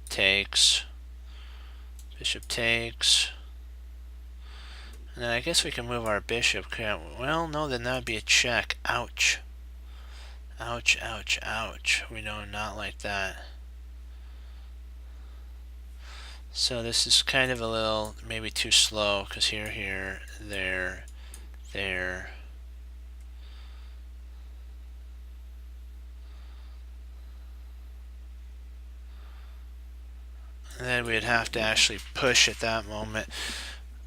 takes, bishop takes, and then I guess we can move our bishop. Well, no, then that would be a check. Ouch. Ouch, ouch, ouch. We do not like that. So this is kind of a little, maybe too slow, because here, there. And then we'd have to actually push at that moment.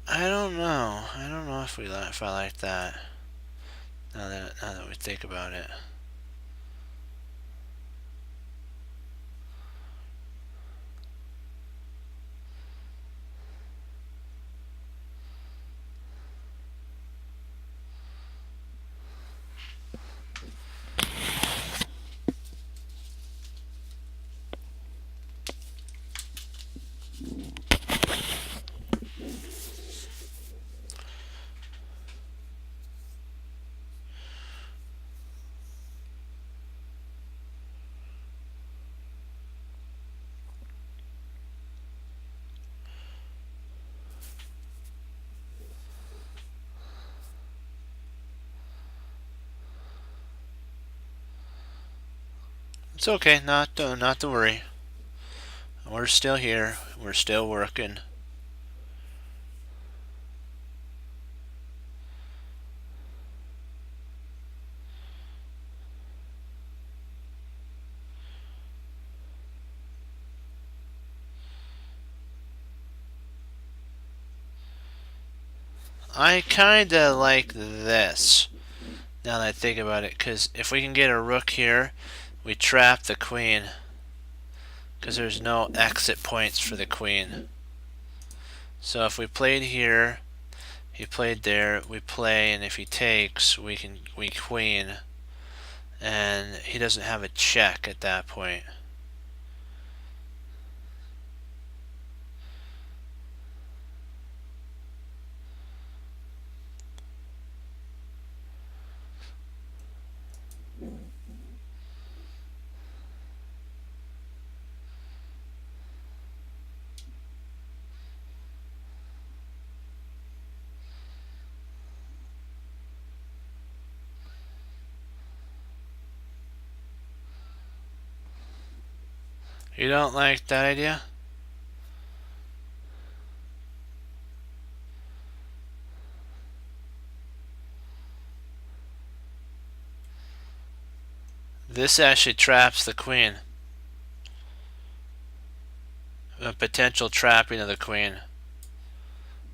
I don't know if I like that. Now that we think about it. It's okay, not to worry. We're still here. We're still working. I kinda like this, now that I think about it, because if we can get a rook here, we trap the queen, because there's no exit points for the queen. So if we played here, he played there, we play, and if he takes, we queen, and he doesn't have a check at that point. You don't like that idea? This actually traps the queen. A potential trapping of the queen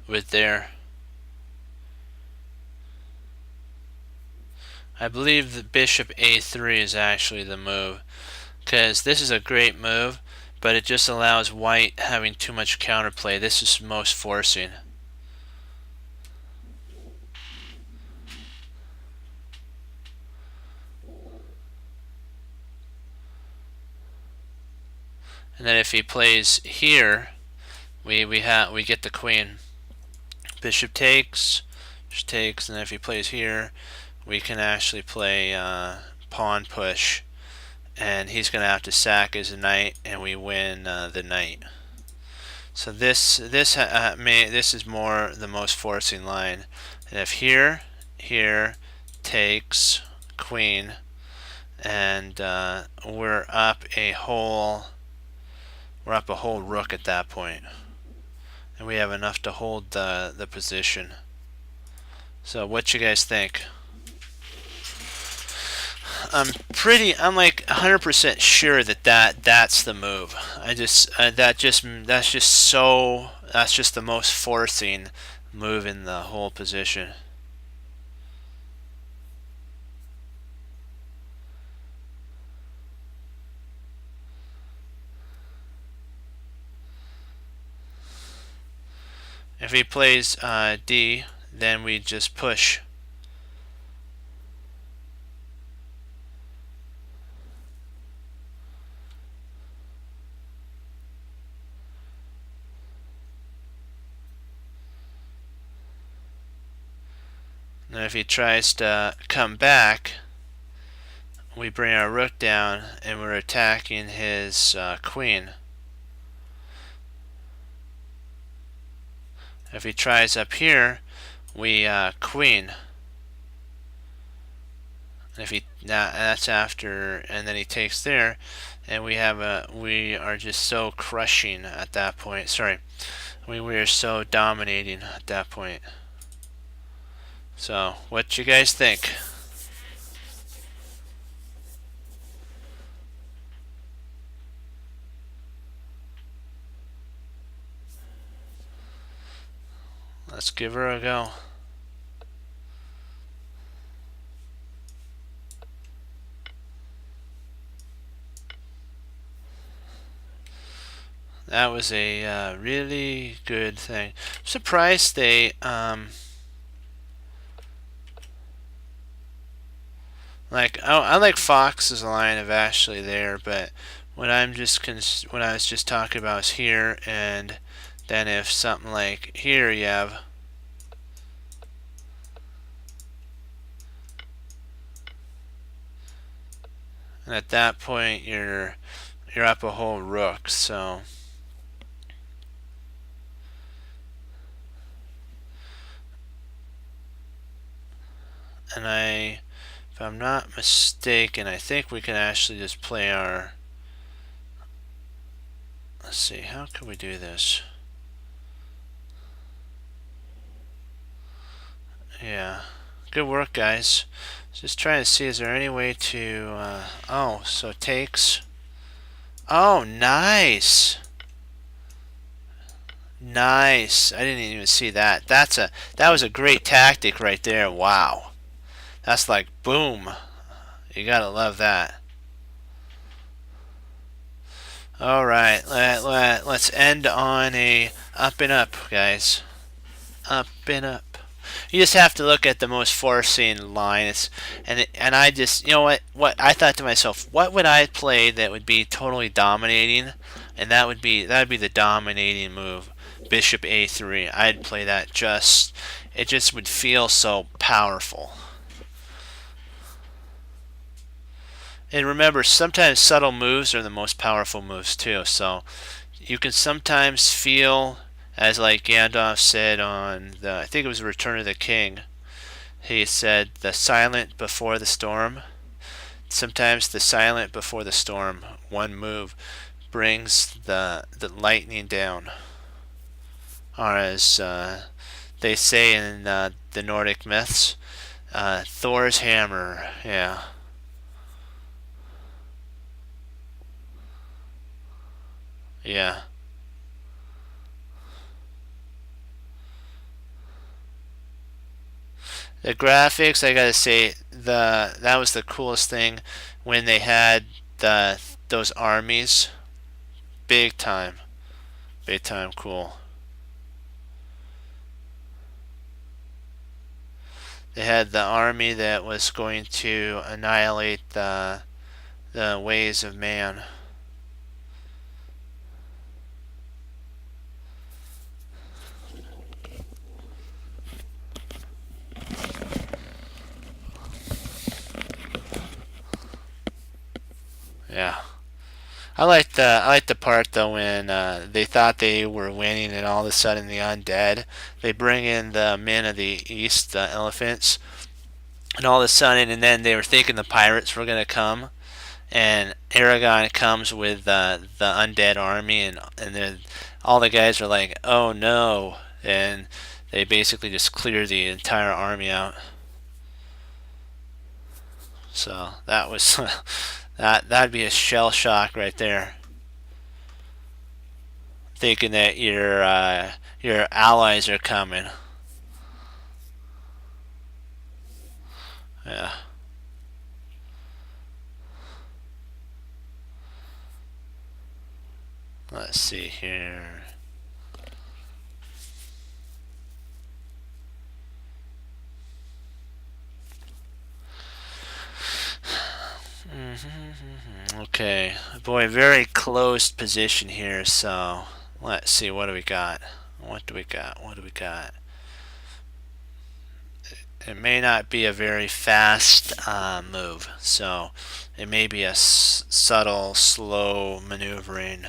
with there. I believe that bishop a3 is actually the move, because this is a great move, but it just allows white having too much counterplay. This is most forcing. And then if he plays here, we get the queen. Bishop takes, and then if he plays here, we can actually play pawn push, and he's going to have to sack his knight, and we win the knight. So this is more the most forcing line. And if here takes queen, and we're up a whole rook at that point, and we have enough to hold the position. So what you guys think? I'm like 100% sure that's the move. That's just the most forcing move in the whole position. If he plays D, then we just push. And if he tries to come back, we bring our rook down, and we're attacking his queen. If he tries up here, we queen. And if he that's after, and then he takes there, and we are just so crushing at that point. Sorry, we are so dominating at that point. So, what you guys think? Let's give her a go. That was a really good thing. I'm surprised they like I like Fox's line of Ashley there, but what I was just talking about is here, and then if something like here you have, and at that point you're up a whole rook. So and if If I'm not mistaken, I think we can actually just play our... Let's see, how can we do this? Yeah. Good work, guys. Just trying to see, is there any way to... oh, so it takes... Oh, nice! Nice. I didn't even see that. That was a great tactic right there. Wow. That's like boom. You gotta love that. All right. Let's end on a up and up, guys. Up and up. You just have to look at the most forcing line. And I just, you know what I thought to myself, what would I play that would be totally dominating? And that would be the dominating move. Bishop A3. I'd play that it just would feel so powerful. And remember, sometimes subtle moves are the most powerful moves too. So you can sometimes feel, as like Gandalf said on I think it was Return of the King, he said the silent before the storm. Sometimes the silent before the storm, one move, brings the lightning down. Or as they say in the Nordic myths, Thor's hammer. Yeah. Yeah. The graphics, I gotta say, that was the coolest thing when they had those armies. Big time. Big time cool. They had the army that was going to annihilate the ways of man. Yeah. I like the part though when they thought they were winning and all of a sudden the undead, they bring in the men of the east, the elephants, and all of a sudden, and then they were thinking the pirates were gonna come, and Aragon comes with the undead army, and then all the guys are like, oh no, and they basically just clear the entire army out. So that was that'd be a shell shock right there. Thinking that your allies are coming. Yeah. Let's see here. Okay, boy, very closed position here. So let's see, what do we got? What do we got? What do we got? It may not be a very fast move, so it may be a subtle, slow maneuvering.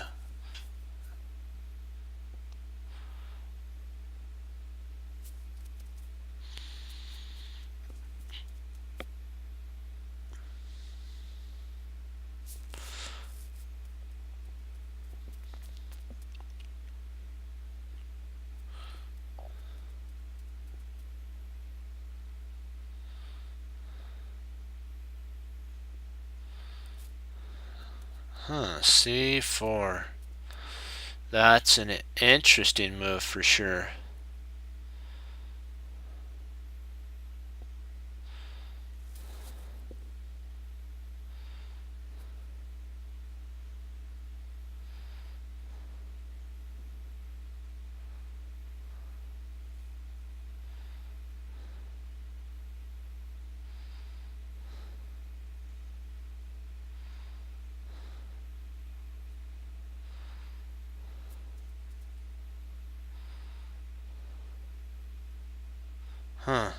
C4. That's an interesting move for sure. Huh.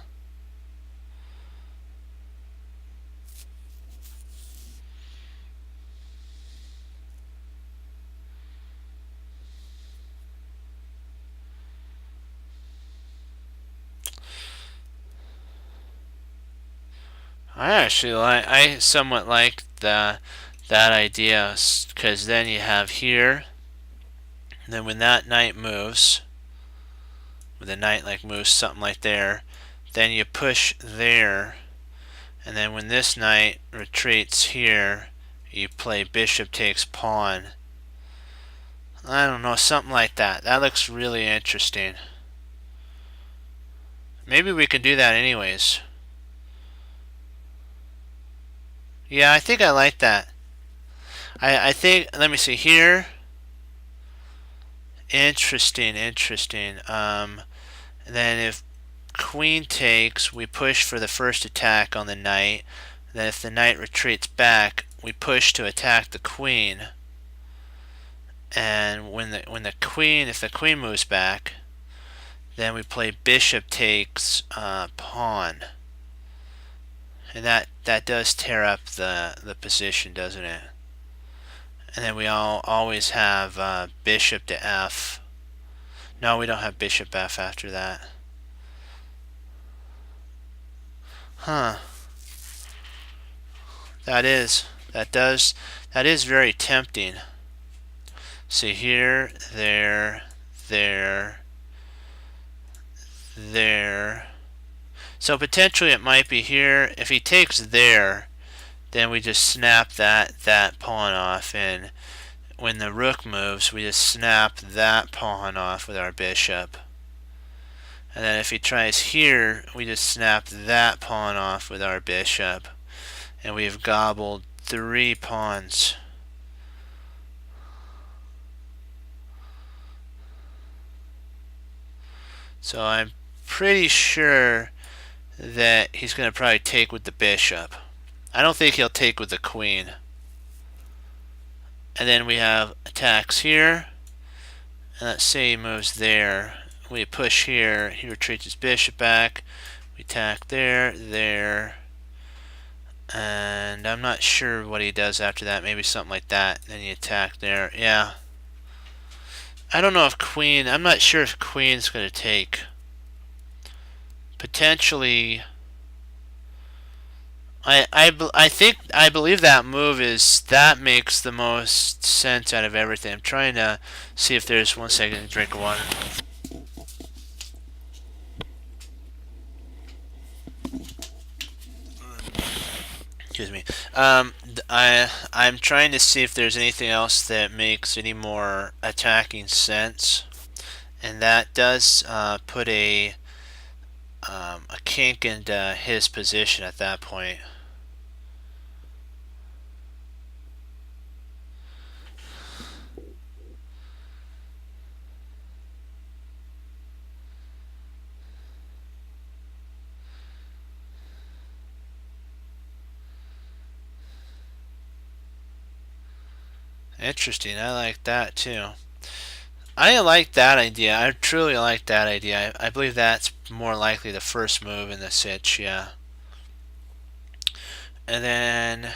I somewhat like that idea, because then you have here, and then when that knight moves, when the knight like moves something like there, then you push there, and then when this knight retreats here, you play bishop takes pawn. I don't know, something like that. That looks really interesting. Maybe we can do that anyways. Yeah, I think I like that. I think, let me see here. Interesting. And then if queen takes, we push for the first attack on the knight. Then if the knight retreats back, we push to attack the queen. And if the queen moves back, then we play bishop takes pawn. And that does tear up the position, doesn't it? And then we always have bishop to f. No, we don't have bishop f after that. Huh. That is very tempting. See here, there, there. So potentially it might be here. If he takes there, then we just snap that pawn off, and when the rook moves, we just snap that pawn off with our bishop. And then if he tries here, we just snap that pawn off with our bishop. And we've gobbled 3 pawns. So I'm pretty sure that he's going to probably take with the bishop. I don't think he'll take with the queen. And then we have attacks here. And let's say he moves there. We push here. He retreats his bishop back. We attack there. And I'm not sure what he does after that. Maybe something like that. Then you attack there. Yeah. I don't know if queen... I'm not sure if queen's going to take. Potentially... I believe that move that makes the most sense out of everything. I'm trying to see if there's 1 second to drink water. Excuse me. I'm trying to see if there's anything else that makes any more attacking sense, and that does put a kink into his position at that point. Interesting. I like that too. I like that idea. I truly like that idea. I believe that's more likely the first move in the sitch, yeah. And then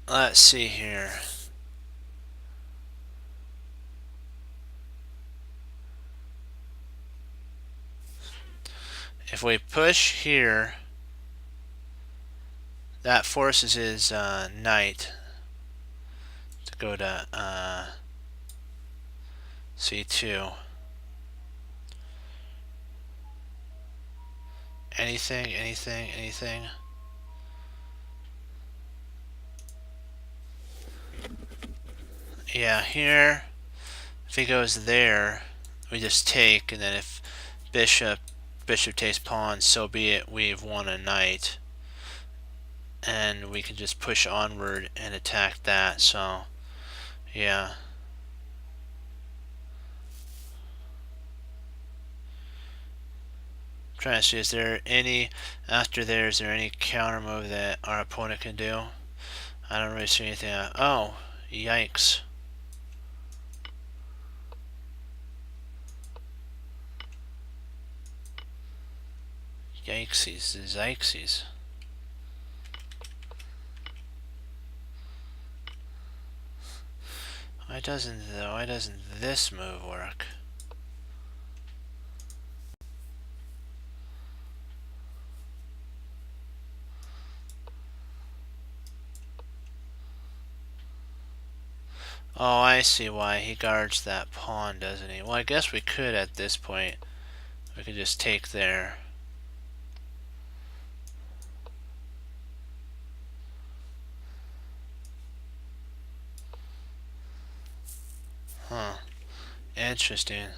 let's see here. If we push here, that forces his knight to go to c2. Anything. Yeah, here, if he goes there, we just take, and then if bishop takes pawn, so be it, we've won a knight. And we can just push onward and attack that, so, yeah. I'm trying to see, is there any counter move that our opponent can do? I don't really see anything. Oh, yikes. Yikesies. why doesn't this move work? Oh, I see why. He guards that pawn, doesn't he? Well, I guess we could at this point. We could just take there. Huh. Interesting.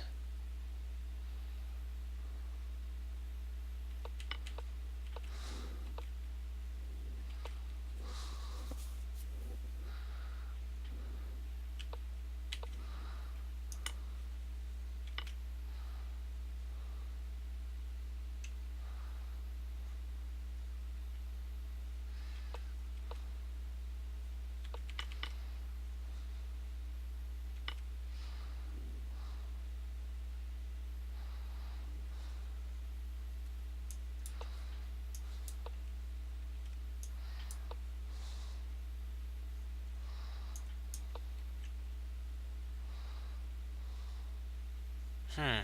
Hmm.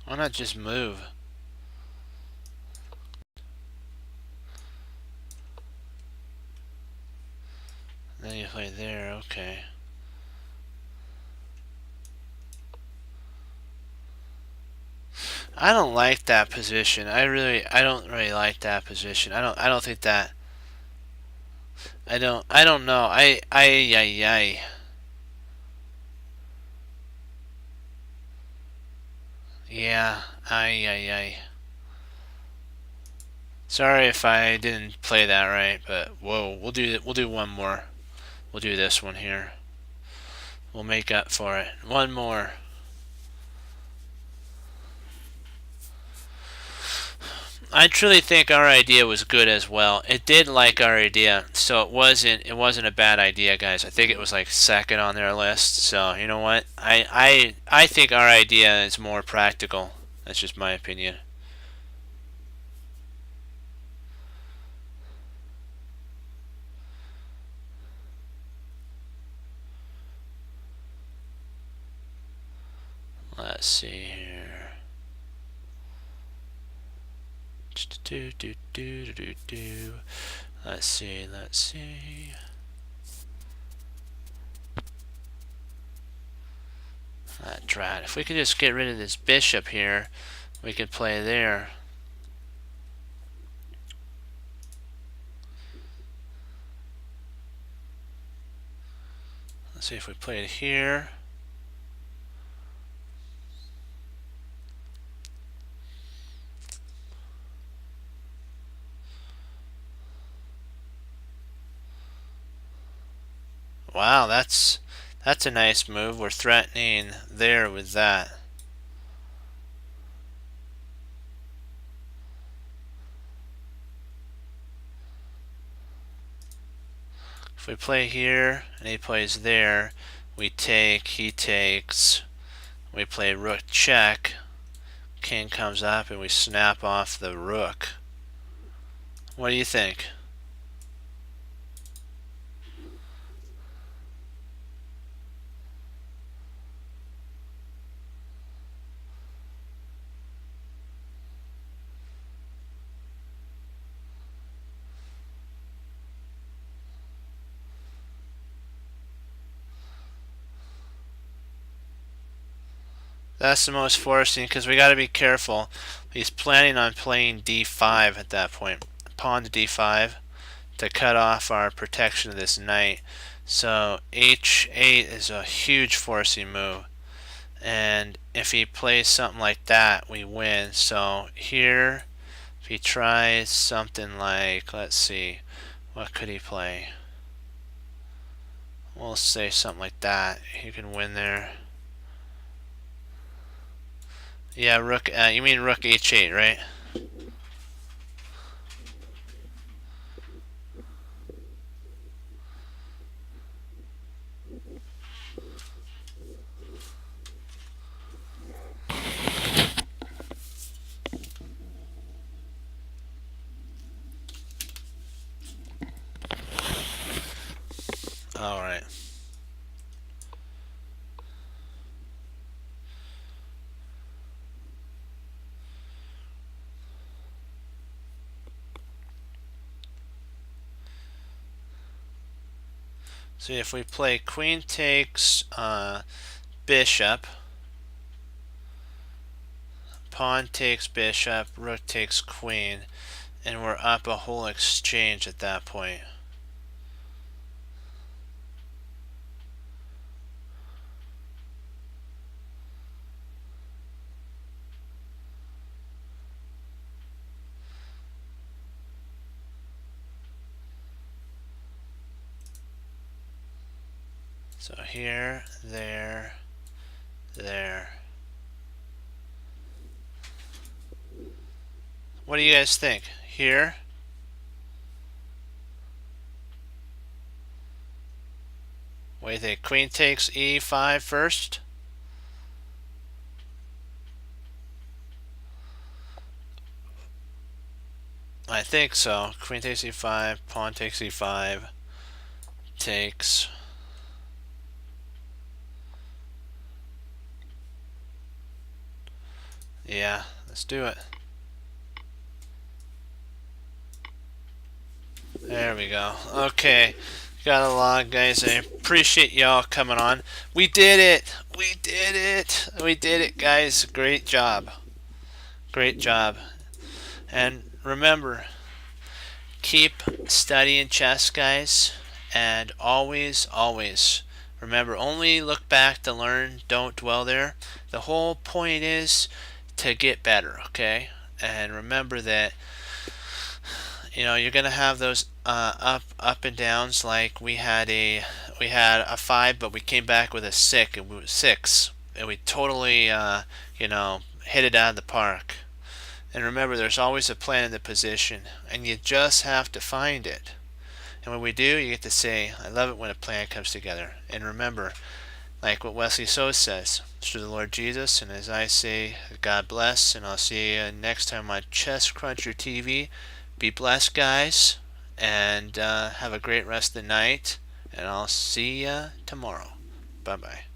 Why not just move? Then you play there, okay. I don't like that position. I don't really like that position. I don't think that. I don't know. I. Yeah, I. Sorry if I didn't play that right, but whoa, we'll do one more. We'll do this one here. We'll make up for it. One more. I truly think our idea was good as well. It did like our idea, so it wasn't a bad idea, guys. I think it was like second on their list. So you know what? I think our idea is more practical. That's just my opinion. Let's see here. Let's see. That's right. If we could just get rid of this bishop here, we could play there. Let's see if we play it here. Wow, that's a nice move. We're threatening there with that. If we play here and he plays there, we take, he takes, we play rook check, king comes up and we snap off the rook. What do you think? That's the most forcing because we got to be careful. He's planning on playing d5 at that point. Pawn to d5 to cut off our protection of this knight. So h8 is a huge forcing move. And if he plays something like that, we win. So here, if he tries something like, let's see, what could he play? We'll say something like that. He can win there. Yeah, rook. You mean rook h8, right? So if we play queen takes bishop, pawn takes bishop, rook takes queen, and we're up a whole exchange at that point. So here, there, there. What do you guys think? Here? What do you think? Queen takes e5 first? I think so. Queen takes e5, pawn takes e5, takes. Yeah, let's do it. There we go. Okay, got a log, guys. I appreciate y'all coming on. We did it. We did it. We did it, guys. Great job. Great job. And remember, keep studying chess, guys. And always, always remember, only look back to learn. Don't dwell there. The whole point is to get better, okay? And remember that you're gonna have those up and downs. Like we had a 5, but we came back with a 6, and we totally hit it out of the park. And remember, there's always a plan in the position, and you just have to find it. And when we do, you get to say, I love it when a plan comes together. And remember, like what Wesley So says, through the Lord Jesus, and as I say, God bless, and I'll see you next time on Chess Cruncher TV. Be blessed, guys, and have a great rest of the night, and I'll see you tomorrow. Bye-bye.